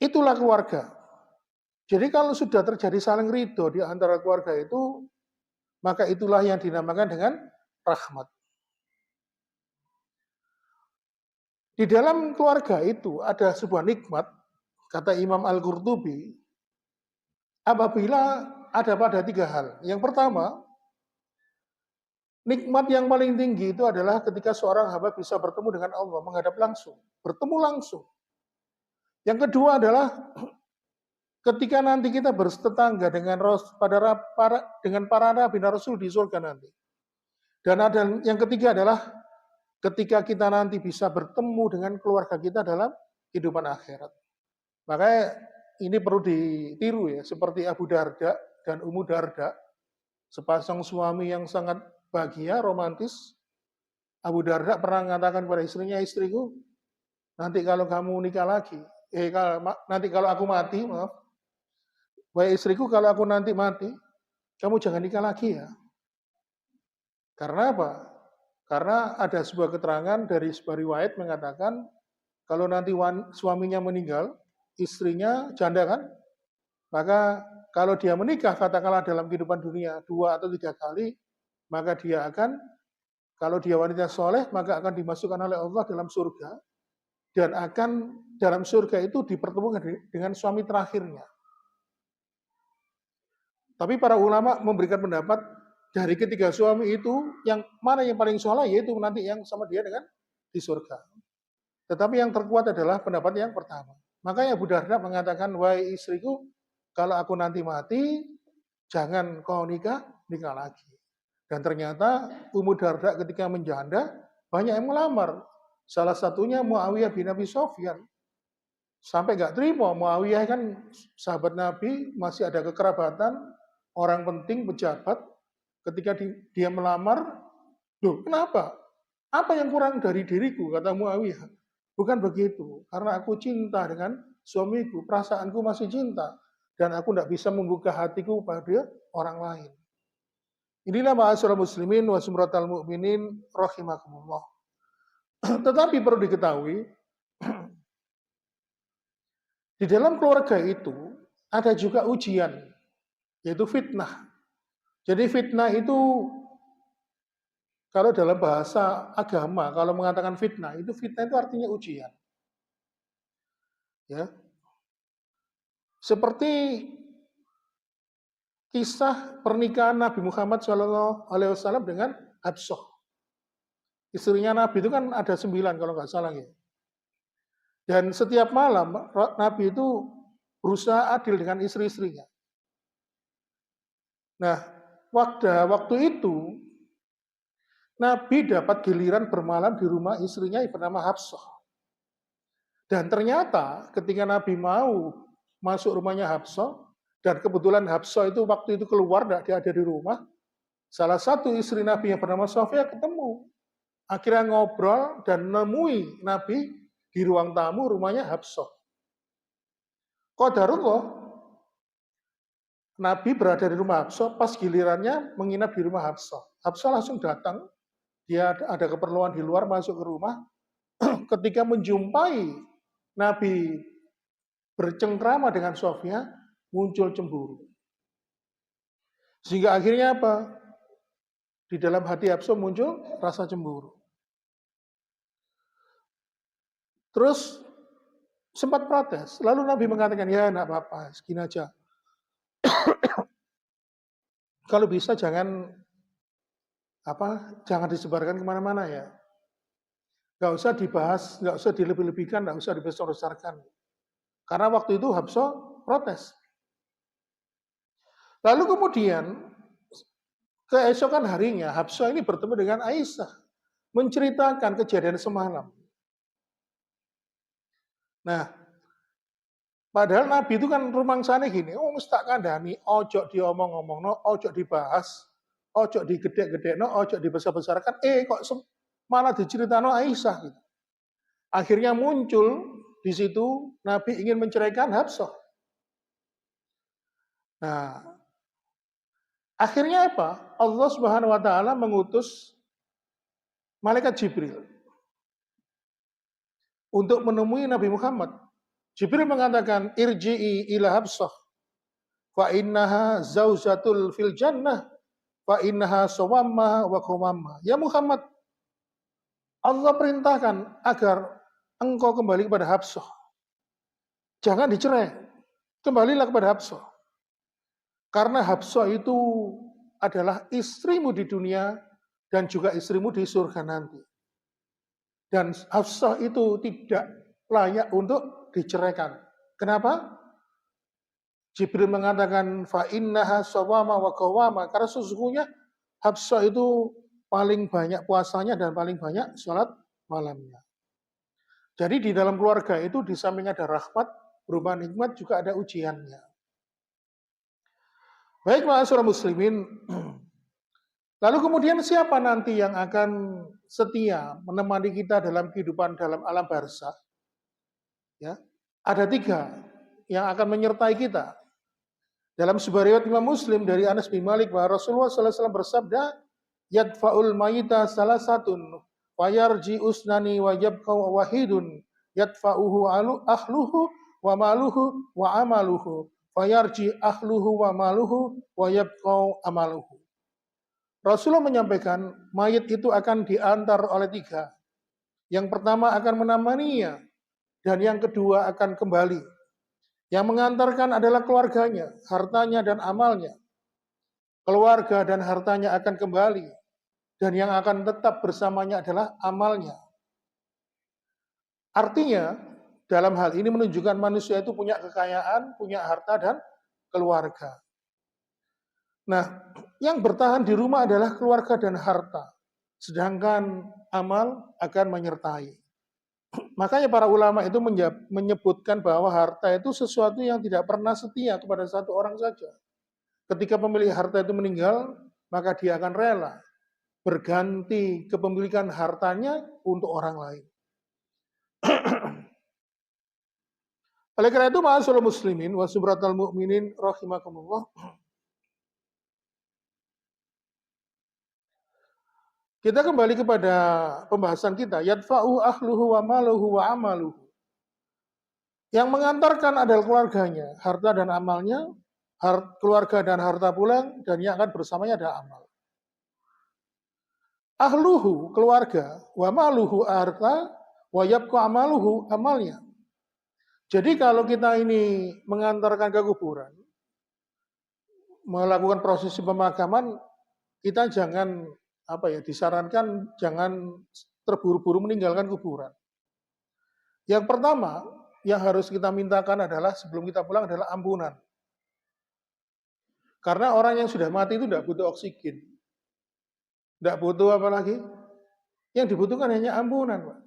itulah keluarga. Jadi kalau sudah terjadi saling ridho di antara keluarga itu, maka itulah yang dinamakan dengan rahmat. Di dalam keluarga itu ada sebuah nikmat, kata Imam Al-Qurtubi, apabila ada pada 3 hal. Yang pertama, nikmat yang paling tinggi itu adalah ketika seorang hamba bisa bertemu dengan Allah, menghadap langsung, bertemu langsung. Yang kedua adalah ketika nanti kita bertetangga dengan para nabi dan rasul di surga nanti. Dan ada yang ketiga adalah ketika kita nanti bisa bertemu dengan keluarga kita dalam kehidupan akhirat. Makanya ini perlu ditiru ya, seperti Abu Darda dan Ummu Darda, sepasang suami yang sangat bahagia, romantis. Abu Darda pernah mengatakan kepada istrinya, istriku, nanti kalau kamu nikah lagi, nanti kalau aku mati, maaf, wahai istriku, kalau aku nanti mati, kamu jangan nikah lagi ya. Karena apa? Karena ada sebuah keterangan dari sebuah riwayat mengatakan, kalau nanti suaminya meninggal, istrinya janda kan, maka kalau dia menikah, katakanlah dalam kehidupan dunia 2 atau 3 kali, maka dia akan, kalau dia wanita soleh, maka akan dimasukkan oleh Allah dalam surga, dan akan dalam surga itu dipertemukan dengan suami terakhirnya. Tapi para ulama memberikan pendapat, dari ketiga suami itu, yang mana yang paling soleh, yaitu nanti yang sama dia dengan di surga. Tetapi yang terkuat adalah pendapat yang pertama. Makanya Abu Darda mengatakan, wahai istriku, kalau aku nanti mati, jangan kau nikah lagi. Dan ternyata Ummu Darda ketika menjanda, banyak yang melamar. Salah satunya Muawiyah bin Abi Sofyan. Sampai nggak terima, Muawiyah kan sahabat Nabi, masih ada kekerabatan, orang penting, pejabat. Ketika dia melamar, loh kenapa? Apa yang kurang dari diriku, kata Muawiyah. Bukan begitu, karena aku cinta dengan suamiku, perasaanku masih cinta. Dan aku tidak bisa membuka hatiku pada orang lain. Inilah ma'asyiral muslimin wa sumratal mu'minin rahimakumullah. Tetapi perlu diketahui, di dalam keluarga itu ada juga ujian, yaitu fitnah. Jadi fitnah itu, kalau dalam bahasa agama, kalau mengatakan fitnah itu artinya ujian. Ya. Seperti kisah pernikahan Nabi Muhammad SAW dengan Habsah. Istrinya Nabi itu kan ada 9 kalau nggak salah ya. Dan setiap malam Nabi itu berusaha adil dengan istri-istrinya. Nah, waktu itu Nabi dapat giliran bermalam di rumah istrinya yang bernama Habsah. Dan ternyata ketika Nabi mau masuk rumahnya Habsah, dan kebetulan Habsah itu waktu itu keluar, dia ada di rumah, salah satu istri Nabi yang bernama Sofia ketemu. Akhirnya ngobrol dan nemui Nabi di ruang tamu rumahnya Habsah. Qadarullah, Nabi berada di rumah Habsah, pas gilirannya menginap di rumah Habsah. Habsah langsung datang, dia ada keperluan di luar, masuk ke rumah. Ketika menjumpai Nabi bercengkrama dengan Sofia, muncul cemburu. Sehingga akhirnya apa? Di dalam hati Habsah muncul rasa cemburu. Terus sempat protes. Lalu Nabi mengatakan, ya enggak apa-apa, segini aja. Kalau bisa jangan disebarkan kemana-mana ya. Nggak usah dibahas, nggak usah dilebih-lebihkan, nggak usah dibesar-besarkan. Karena waktu itu Habsah protes. Lalu kemudian keesokan harinya Habsah ini bertemu dengan Aisyah, menceritakan kejadian semalam. Nah, padahal Nabi itu kan rumangsane gini, mesti tak kandhani, ojo diomong-omong, ojo dibahas, ojo digedek-gedek, ojo dibesar-besarkan, kok malah diceritano Aisyah gitu. Akhirnya muncul di situ Nabi ingin menceraikan Habsah. Nah, akhirnya apa? Allah Subhanahu wa taala mengutus malaikat Jibril untuk menemui Nabi Muhammad. Jibril mengatakan, irji'i ila Habsah, fa innaha zaujatul fil jannah, fa innaha sawamma wa qawamma. Ya Muhammad, Allah perintahkan agar engkau kembali kepada Habsah. Jangan dicerai, kembalilah kepada Habsah. Karena Habsah itu adalah istrimu di dunia dan juga istrimu di surga nanti. Dan Habsah itu tidak layak untuk diceraikan. Kenapa? Jibril mengatakan fa innaha sawama wa qawama, karena sesungguhnya Habsah itu paling banyak puasanya dan paling banyak sholat malamnya. Jadi di dalam keluarga itu di samping ada rahmat, berupa nikmat juga ada ujiannya. Baik ma'asyiral muslimin, lalu kemudian siapa nanti yang akan setia menemani kita dalam kehidupan dalam alam barzakh? Ya, ada 3 yang akan menyertai kita. Dalam sebuah riwayat Imam Muslim dari Anas bin Malik bahwa Rasulullah SAW bersabda, "Yadfa'ul mayita salasatun, wa yarji usnani wa yabqa wahidun, yadfa'uhu ahluhu wa maluhu wa amaluhu, wa yarji ahluhu wa maluhu wa yabqa amaluhu." Rasulullah menyampaikan, mayit itu akan diantar oleh 3. Yang pertama akan menemaninya, dan yang kedua akan kembali. Yang mengantarkan adalah keluarganya, hartanya dan amalnya. Keluarga dan hartanya akan kembali, dan yang akan tetap bersamanya adalah amalnya. Artinya, dalam hal ini menunjukkan manusia itu punya kekayaan, punya harta dan keluarga. Nah, yang bertahan di rumah adalah keluarga dan harta, sedangkan amal akan menyertai. Makanya para ulama itu menyebutkan bahwa harta itu sesuatu yang tidak pernah setia kepada satu orang saja. Ketika pemilik harta itu meninggal, maka dia akan rela berganti kepemilikan hartanya untuk orang lain. Oleh karena itu, ma'asyiral muslimin wa subratal mu'minin rahimakumullah. Kita kembali kepada pembahasan kita, yadfa'u ahluhu wa maluhu wa amaluhu. Yang mengantarkan adalah keluarganya, harta dan amalnya, keluarga dan harta pulang, dan yang akan bersamanya ada amal. Ahluhu, keluarga, wa maluhu, harta, wa yabqa amaluhu, amalnya. Jadi kalau kita ini mengantarkan ke kuburan, melakukan prosesi pemakaman, kita jangan disarankan jangan terburu-buru meninggalkan kuburan. Yang pertama yang harus kita mintakan adalah sebelum kita pulang adalah ampunan. Karena orang yang sudah mati itu tidak butuh oksigen. Tidak butuh apa lagi? Yang dibutuhkan hanya ampunan, Pak.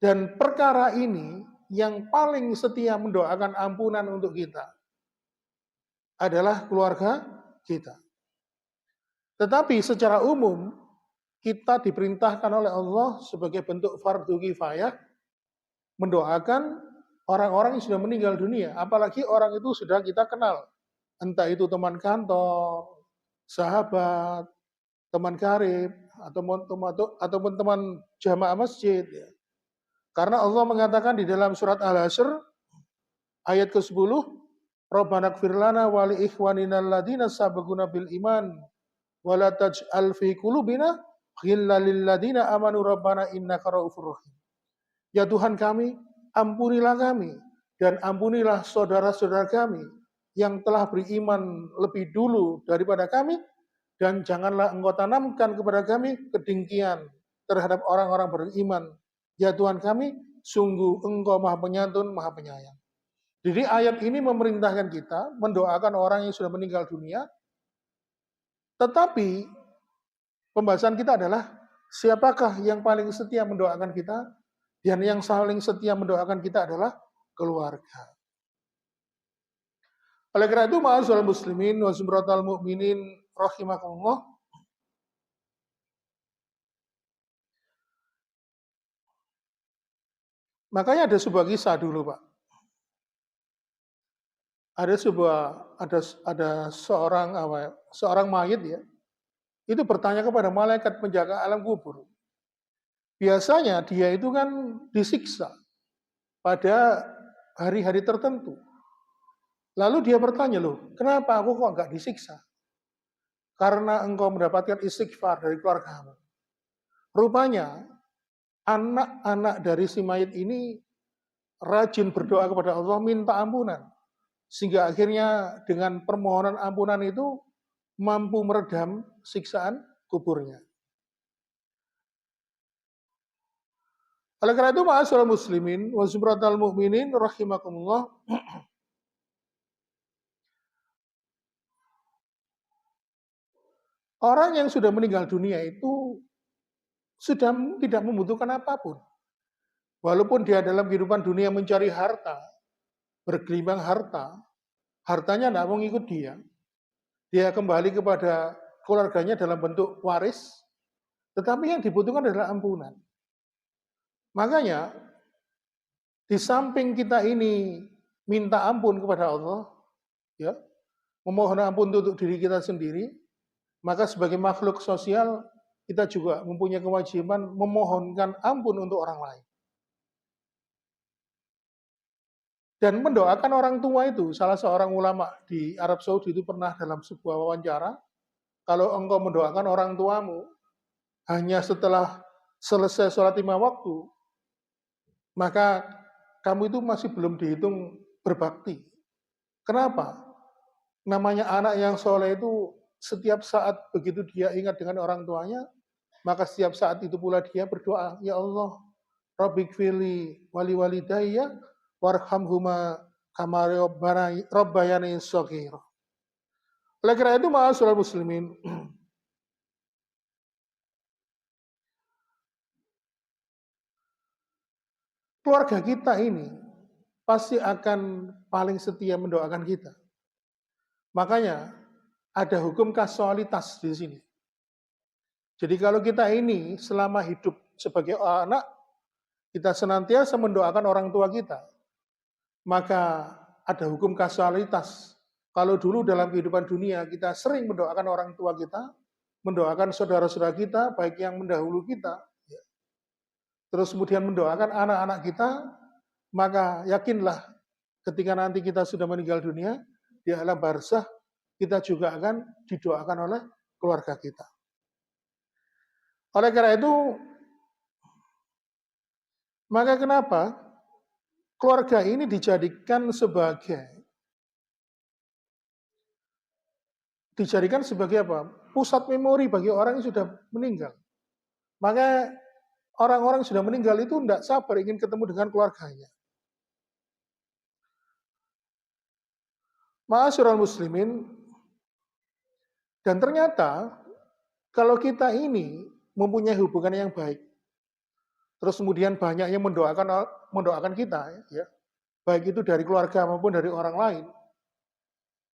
Dan perkara ini yang paling setia mendoakan ampunan untuk kita adalah keluarga kita. Tetapi secara umum, kita diperintahkan oleh Allah sebagai bentuk fardu kifayah mendoakan orang-orang yang sudah meninggal dunia. Apalagi orang itu sudah kita kenal. Entah itu teman kantor, sahabat, teman karib, ataupun teman jamaah masjid. Karena Allah mengatakan di dalam surat Al-Hasyr, ayat ke-10, Rabbana gfir lana wa li ikhwanina alladhina sabaquna bil iman wala taj'al fi qulubina ghillan lil ladzina amanu rabbana innaka raufur rahim. Ya Tuhan kami, ampunilah kami dan ampunilah saudara-saudara kami yang telah beriman lebih dulu daripada kami, dan janganlah Engkau tanamkan kepada kami kedengkian terhadap orang-orang beriman. Ya Tuhan kami, sungguh Engkau Maha Penyantun, Maha Penyayang. Jadi ayat ini memerintahkan kita mendoakan orang yang sudah meninggal dunia. Tetapi pembahasan kita adalah siapakah yang paling setia mendoakan kita? Dan yang saling setia mendoakan kita adalah keluarga. Oleh karena itu, ma'asyiral muslimin wa sumratal mu'minin rahimakumullah. Makanya ada sebuah kisah dulu, Pak. Ada seorang mayit ya. Itu bertanya kepada malaikat penjaga alam kubur. Biasanya dia itu kan disiksa pada hari-hari tertentu. Lalu dia bertanya, loh, kenapa aku kok enggak disiksa? Karena engkau mendapatkan istighfar dari keluargamu. Rupanya anak-anak dari si mayit ini rajin berdoa kepada Allah minta ampunan. Sehingga akhirnya dengan permohonan ampunan itu mampu meredam siksaan kuburnya. Oleh karena itu, ma'asyiral muslimin wa sumratal mu'minin rahimakumullah. Orang yang sudah meninggal dunia itu sudah tidak membutuhkan apapun. Walaupun dia dalam kehidupan dunia mencari harta, bergelimang harta, hartanya tidak mau ngikut dia. Dia kembali kepada keluarganya dalam bentuk waris, tetapi yang dibutuhkan adalah ampunan. Makanya, di samping kita ini minta ampun kepada Allah, ya, memohon ampun untuk diri kita sendiri, maka sebagai makhluk sosial, kita juga mempunyai kewajiban memohonkan ampun untuk orang lain. Dan mendoakan orang tua itu, salah seorang ulama di Arab Saudi itu pernah dalam sebuah wawancara, kalau engkau mendoakan orang tuamu, hanya setelah selesai sholat 5 waktu, maka kamu itu masih belum dihitung berbakti. Kenapa? Namanya anak yang soleh itu setiap saat begitu dia ingat dengan orang tuanya, maka setiap saat itu pula dia berdoa, ya Allah, Rabbighfirli wali walidayya warhamhuma kama rabbayani shaghira. Oleh karena itu, ma'asyiral muslimin, keluarga kita ini pasti akan paling setia mendoakan kita. Makanya ada hukum kasualitas di sini. Jadi kalau kita ini selama hidup sebagai anak, kita senantiasa mendoakan orang tua kita, maka ada hukum kasualitas. Kalau dulu dalam kehidupan dunia kita sering mendoakan orang tua kita, mendoakan saudara-saudara kita, baik yang mendahulu kita, terus kemudian mendoakan anak-anak kita, maka yakinlah ketika nanti kita sudah meninggal dunia, di alam barzah, kita juga akan didoakan oleh keluarga kita. Oleh karena itu, maka kenapa keluarga ini dijadikan sebagai apa? Pusat memori bagi orang yang sudah meninggal. Maka orang-orang yang sudah meninggal itu tidak sabar ingin ketemu dengan keluarganya. Ma'asyiral muslimin, dan ternyata kalau kita ini mempunyai hubungan yang baik, terus kemudian banyak yang mendoakan kita, ya, baik itu dari keluarga maupun dari orang lain,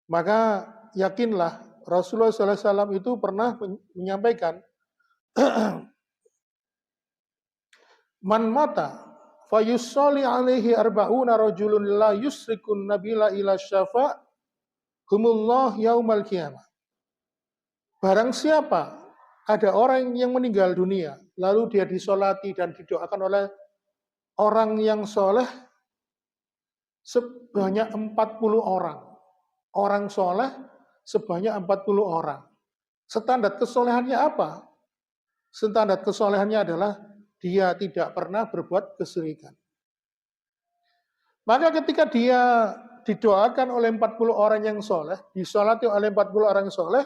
maka yakinlah Rasulullah SAW itu pernah menyampaikan, man mata fayusolli alaihi arba'una rajulun la yusrikun nabila ila syafa' humullah yaumal qiyamah. Barang siapa ada orang yang meninggal dunia, lalu dia disolati dan didoakan oleh orang yang soleh sebanyak 40 orang. Orang soleh sebanyak 40 orang. Standar kesolehannya apa? Standar kesolehannya adalah dia tidak pernah berbuat kesyirikan. Maka ketika dia didoakan oleh 40 orang yang soleh, disolati oleh 40 orang yang soleh,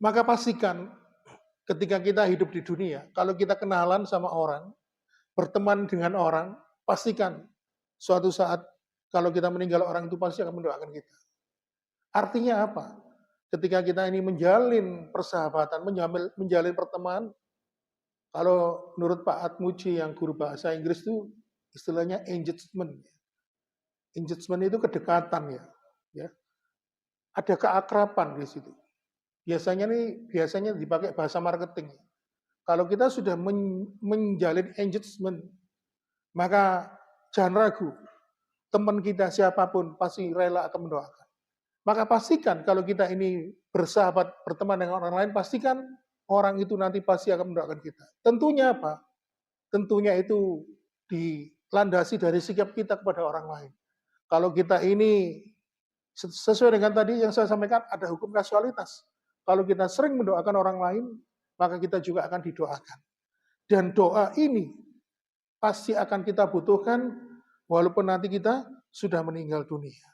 maka pastikan ketika kita hidup di dunia, kalau kita kenalan sama orang, berteman dengan orang, pastikan suatu saat kalau kita meninggal orang itu pasti akan mendoakan kita. Artinya apa? Ketika kita ini menjalin persahabatan, menjalin pertemanan, kalau menurut Pak Atmuji yang guru bahasa Inggris itu istilahnya engagement. Engagement itu kedekatan ya. Ada keakraban di situ. Biasanya dipakai bahasa marketing. Kalau kita sudah menjalin engagement, maka jangan ragu, teman kita siapapun pasti rela akan mendoakan. Maka pastikan kalau kita ini bersahabat, berteman dengan orang lain, pastikan orang itu nanti pasti akan mendoakan kita. Tentunya apa? Tentunya itu dilandasi dari sikap kita kepada orang lain. Kalau kita ini sesuai dengan tadi yang saya sampaikan, ada hukum kasualitas. Kalau kita sering mendoakan orang lain, maka kita juga akan didoakan. Dan doa ini pasti akan kita butuhkan walaupun nanti kita sudah meninggal dunia.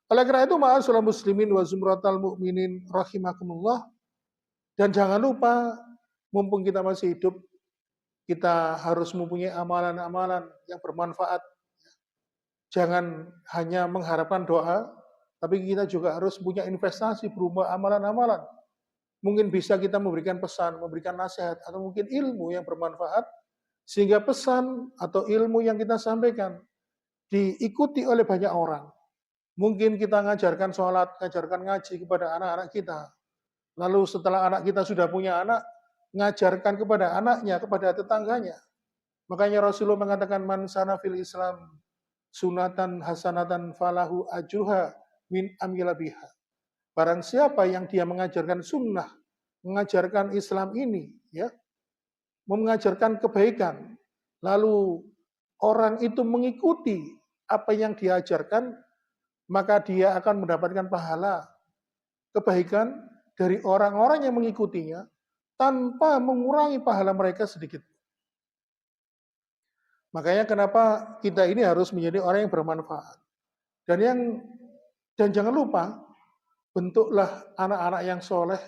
Oleh karena itu, ma'asyiral muslimin wa zumratal mu'minin rahimakumullah, dan jangan lupa, mumpung kita masih hidup, kita harus mempunyai amalan-amalan yang bermanfaat. Jangan hanya mengharapkan doa, tapi kita juga harus punya investasi berupa amalan-amalan. Mungkin bisa kita memberikan pesan, memberikan nasihat, atau mungkin ilmu yang bermanfaat, sehingga pesan atau ilmu yang kita sampaikan diikuti oleh banyak orang. Mungkin kita ngajarkan sholat, ngajarkan ngaji kepada anak-anak kita. Lalu setelah anak kita sudah punya anak, ngajarkan kepada anaknya, kepada tetangganya. Makanya Rasulullah mengatakan, man sana fil Islam sunatan hasanatan falahu ajruha min amila biha. Barang siapa yang dia mengajarkan sunnah, mengajarkan Islam ini, ya, mengajarkan kebaikan, lalu orang itu mengikuti apa yang diajarkan, maka dia akan mendapatkan pahala kebaikan dari orang-orang yang mengikutinya tanpa mengurangi pahala mereka sedikit. Makanya kenapa kita ini harus menjadi orang yang bermanfaat. Dan jangan lupa, bentuklah anak-anak yang soleh,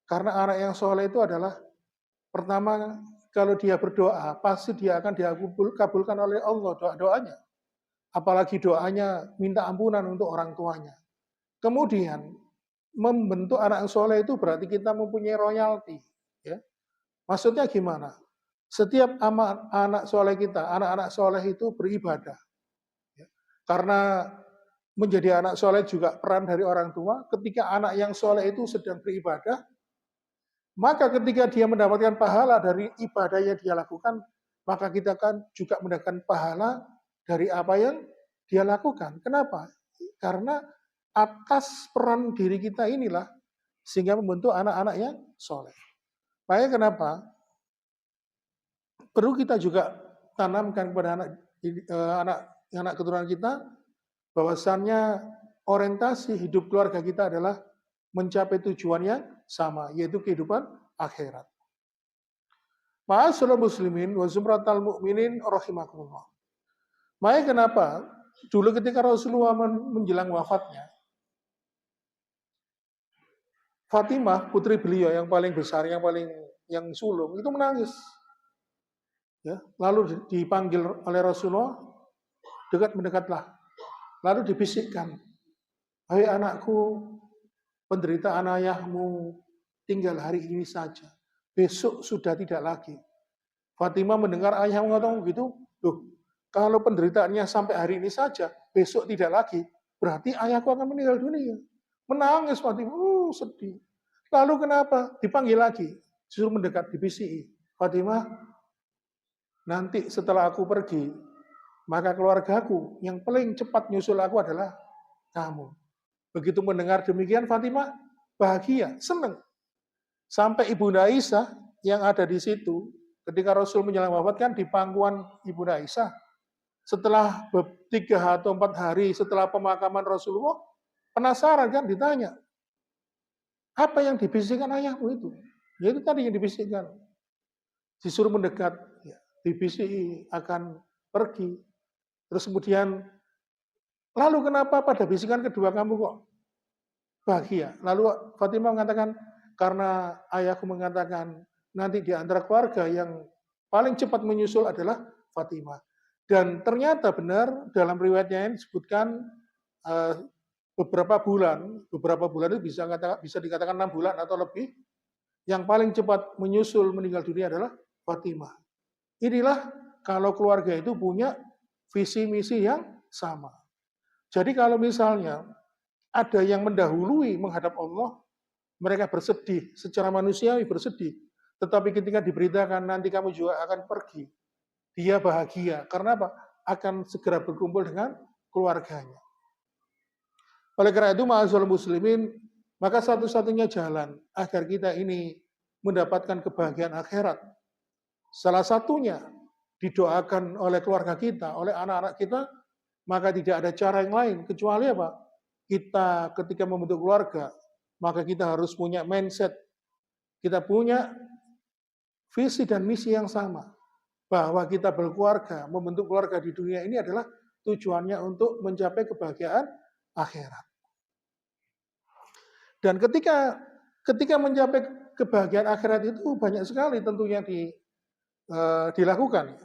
karena anak yang soleh itu adalah, pertama, kalau dia berdoa, pasti dia akan dikabulkan oleh Allah doa-doanya. Apalagi doanya minta ampunan untuk orang tuanya. Kemudian, membentuk anak yang soleh itu berarti kita mempunyai royalti. Ya. Maksudnya gimana? Setiap anak soleh kita, anak-anak soleh itu beribadah. Ya. Karena menjadi anak soleh juga peran dari orang tua. Ketika anak yang soleh itu sedang beribadah, maka ketika dia mendapatkan pahala dari ibadah yang dia lakukan, maka kita akan juga mendapatkan pahala dari apa yang dia lakukan. Kenapa? Karena atas peran diri kita inilah sehingga membentuk anak-anak yang soleh. Makanya kenapa perlu kita juga tanamkan kepada anak keturunan kita bahwasannya orientasi hidup keluarga kita adalah mencapai tujuan yang sama, yaitu kehidupan akhirat. Ma'asyiral muslimin wa zumratal mu'minin rahimakumullah. Makanya kenapa dulu ketika Rasulullah menjelang wafatnya, Fatimah, putri beliau yang paling besar, yang sulung, itu menangis. Ya, lalu dipanggil oleh Rasulullah, mendekatlah. Lalu dibisikkan, hai anakku, penderitaan ayahmu tinggal hari ini saja. Besok sudah tidak lagi. Fatimah mendengar ayah mengatakan begitu, loh, kalau penderitaannya sampai hari ini saja, besok tidak lagi, berarti ayahku akan meninggal dunia. Menangis Fatimah, sedih. Lalu kenapa? Dipanggil lagi, disuruh mendekat, dibisiki. Fatimah, nanti setelah aku pergi, maka keluargaku yang paling cepat nyusul aku adalah kamu. Begitu mendengar demikian, Fatimah bahagia, senang. Sampai Ibunda Aisyah yang ada di situ, ketika Rasul menjelang wafat kan di pangkuan Ibunda Aisyah, setelah 3 atau 4 hari setelah pemakaman Rasulullah, penasaran kan ditanya, apa yang dibisikkan ayahmu itu? Ya itu tadi yang dibisikkan. Disuruh mendekat, ya, dibisiki akan pergi. Terus kemudian, lalu kenapa pada bisikan kedua kamu kok bahagia? Lalu Fatimah mengatakan, karena ayahku mengatakan nanti di antara keluarga yang paling cepat menyusul adalah Fatimah. Dan ternyata benar dalam riwayatnya ini disebutkan beberapa bulan itu bisa dikatakan 6 bulan atau lebih, yang paling cepat menyusul meninggal dunia adalah Fatimah. Inilah kalau keluarga itu punya visi misi yang sama. Jadi kalau misalnya ada yang mendahului menghadap Allah, mereka bersedih, secara manusiawi bersedih. Tetapi ketika diberitakan nanti kamu juga akan pergi, dia bahagia. Karena apa? Akan segera berkumpul dengan keluarganya. Oleh karena itu, ma'asyiral muslimin, maka satu-satunya jalan agar kita ini mendapatkan kebahagiaan akhirat, salah satunya didoakan oleh keluarga kita, oleh anak-anak kita, maka tidak ada cara yang lain kecuali apa? Kita ketika membentuk keluarga, maka kita harus punya mindset, kita punya visi dan misi yang sama, bahwa kita berkeluarga, membentuk keluarga di dunia ini adalah tujuannya untuk mencapai kebahagiaan akhirat. Dan ketika mencapai kebahagiaan akhirat itu banyak sekali tentunya dilakukan.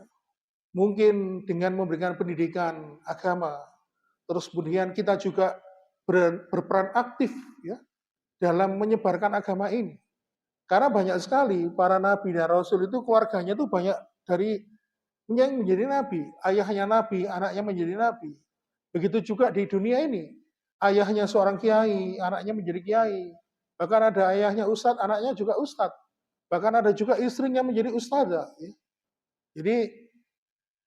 Mungkin dengan memberikan pendidikan agama, terus kemudian kita juga berperan aktif ya dalam menyebarkan agama ini. Karena banyak sekali para nabi dan rasul itu keluarganya itu banyak dari yang menjadi nabi, ayahnya nabi, anaknya menjadi nabi. Begitu juga di dunia ini, ayahnya seorang kiai, anaknya menjadi kiai. Bahkan ada ayahnya ustadz, anaknya juga ustadz. Bahkan ada juga istrinya menjadi ustadzah. Ya. Jadi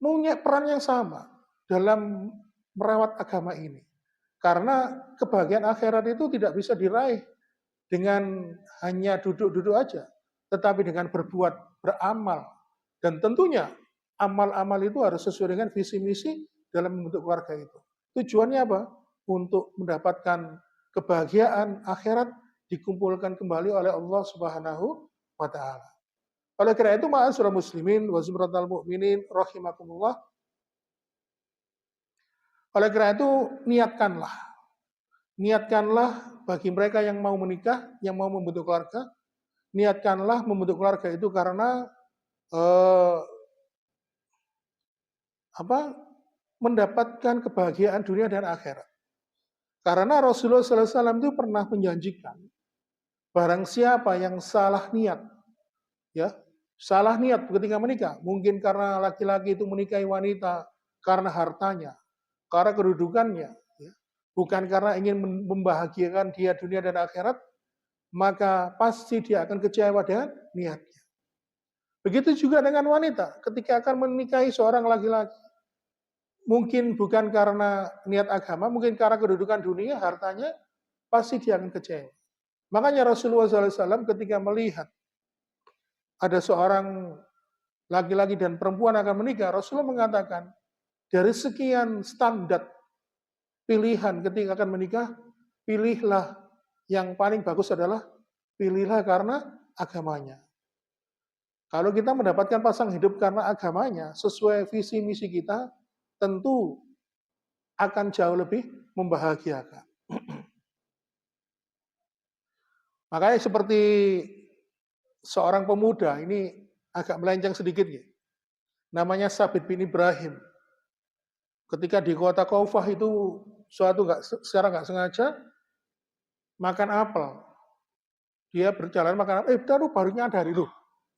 punya peran yang sama dalam merawat agama ini. Karena kebahagiaan akhirat itu tidak bisa diraih dengan hanya duduk-duduk aja, tetapi dengan berbuat, beramal. Dan tentunya amal-amal itu harus sesuai dengan visi misi dalam membentuk keluarga itu. Tujuannya apa? Untuk mendapatkan kebahagiaan akhirat dikumpulkan kembali oleh Allah Subhanahu wa taala. Oleh karena itu, ma'asyiral muslimin wa zumratal mu'minin rahimakumullah. Oleh karena itu, niatkanlah bagi mereka yang mau menikah, yang mau membentuk keluarga, niatkanlah membentuk keluarga itu karena eh, mendapatkan kebahagiaan dunia dan akhirat. Karena Rasulullah SAW itu pernah menjanjikan, barang siapa yang salah niat, ya salah niat ketika menikah, mungkin karena laki-laki itu menikahi wanita karena hartanya, karena kedudukannya, ya, bukan karena ingin membahagiakan dia dunia dan akhirat, maka pasti dia akan kecewa dengan niatnya. Begitu juga dengan wanita, ketika akan menikahi seorang laki-laki, mungkin bukan karena niat agama, mungkin karena kedudukan dunia, hartanya, pasti dia akan kecewa. Makanya Rasulullah SAW ketika melihat ada seorang laki-laki dan perempuan akan menikah, Rasulullah mengatakan, dari sekian standar pilihan ketika akan menikah, pilihlah yang paling bagus adalah pilihlah karena agamanya. Kalau kita mendapatkan pasangan hidup karena agamanya, sesuai visi misi kita, tentu akan jauh lebih membahagiakan. Makanya seperti seorang pemuda, ini agak melenceng sedikit ya. Namanya Sabit bin Ibrahim. Ketika di kota Kufah itu secara nggak sengaja makan apel. Dia berjalan makan apel, baru nyadari loh.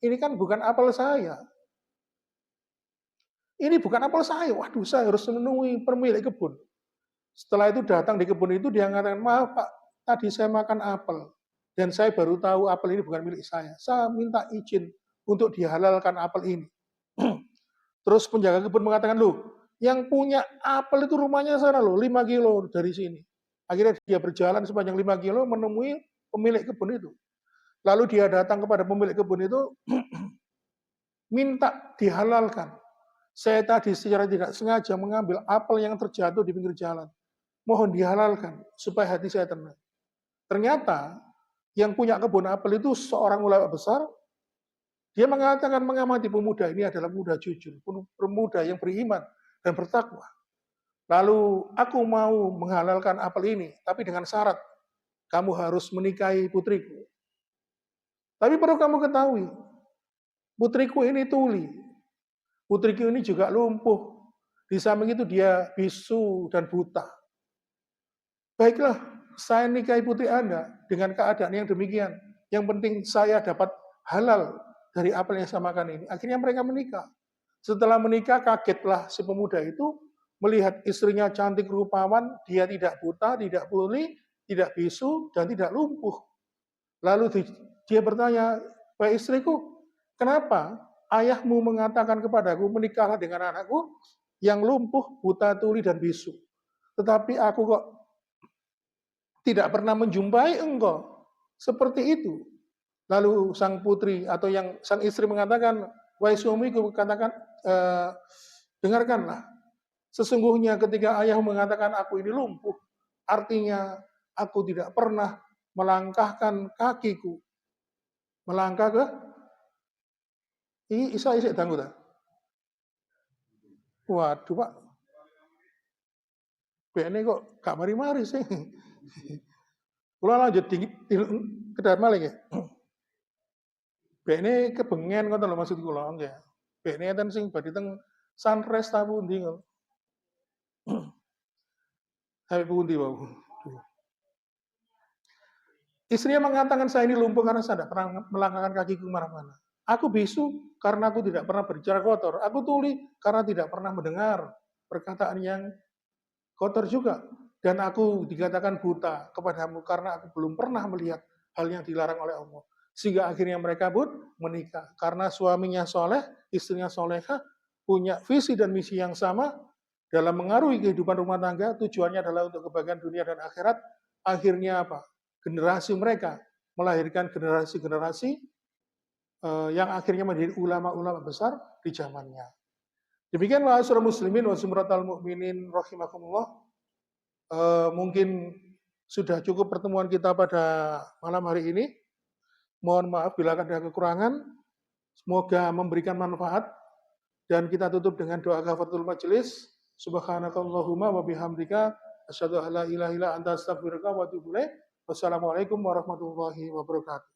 Ini kan bukan apel saya. Ini bukan apel saya. Waduh, saya harus menemui pemilik kebun. Setelah itu datang di kebun itu, dia mengatakan, maaf Pak, tadi saya makan apel. Dan saya baru tahu apel ini bukan milik saya. Saya minta izin untuk dihalalkan apel ini. Terus penjaga kebun mengatakan, loh, yang punya apel itu rumahnya sana loh, 5 kilo dari sini. Akhirnya dia berjalan sepanjang 5 kilo menemui pemilik kebun itu. Lalu dia datang kepada pemilik kebun itu, minta dihalalkan. Saya tadi secara tidak sengaja mengambil apel yang terjatuh di pinggir jalan. Mohon dihalalkan supaya hati saya tenang. Ternyata yang punya kebun apel itu seorang ulama besar. Dia mengatakan mengamati pemuda ini adalah pemuda jujur, pemuda yang beriman dan bertakwa. Lalu aku mau menghalalkan apel ini, tapi dengan syarat kamu harus menikahi putriku. Tapi perlu kamu ketahui, putriku ini tuli, putriku ini juga lumpuh. Di samping itu dia bisu dan buta. Baiklah, saya nikahi putri Anda dengan keadaan yang demikian. Yang penting saya dapat halal dari apel yang saya makan ini. Akhirnya mereka menikah. Setelah menikah, kagetlah si pemuda itu melihat istrinya cantik rupawan, dia tidak buta, tidak tuli, tidak bisu, dan tidak lumpuh. Lalu dia bertanya, "Wahai istriku, kenapa ayahmu mengatakan kepadaku menikahlah dengan anakku yang lumpuh, buta, tuli, dan bisu? Tetapi aku kok tidak pernah menjumpai engkau seperti itu." Lalu sang putri atau sang istri mengatakan, "Wahai suamiku, katakan, dengarkanlah. Sesungguhnya ketika ayah mengatakan aku ini lumpuh, artinya aku tidak pernah melangkahkan kakiku. Melangkah ke isa isik dangu ta? Waduh Pak, ini kok gak mari-mari sih. Kula lanjut ke dalem ya. Ini kebengen ngoten lho maksud kula nggih. Ini enten sing badhe teng sunrise ta pundi kok. Sampai pundi wau. Istrinya mengatakan, saya ini lumpuh karena saya tidak pernah melangkahkan kakiku kemana-mana. Aku bisu karena aku tidak pernah berbicara kotor. Aku tuli karena tidak pernah mendengar perkataan yang kotor juga. Dan aku dikatakan buta kepadamu karena aku belum pernah melihat hal yang dilarang oleh Allah. Sehingga akhirnya mereka pun menikah. Karena suaminya soleh, istrinya solehah, punya visi dan misi yang sama dalam mengaruhi kehidupan rumah tangga. Tujuannya adalah untuk kebahagiaan dunia dan akhirat. Akhirnya apa? Generasi mereka melahirkan generasi-generasi yang akhirnya menjadi ulama-ulama besar di zamannya. Demikianlah saudara muslimin wa sumratal mu'minin rahimakumullah. Mungkin sudah cukup pertemuan kita pada malam hari ini. Mohon maaf bila ada kekurangan. Semoga memberikan manfaat. Dan kita tutup dengan doa kafaratul majelis. Subhanakallahumma wa bihamdika asyhadu an la ilaha illa anta astaghfiruka wa atubu ilaik. Wassalamualaikum warahmatullahi wabarakatuh.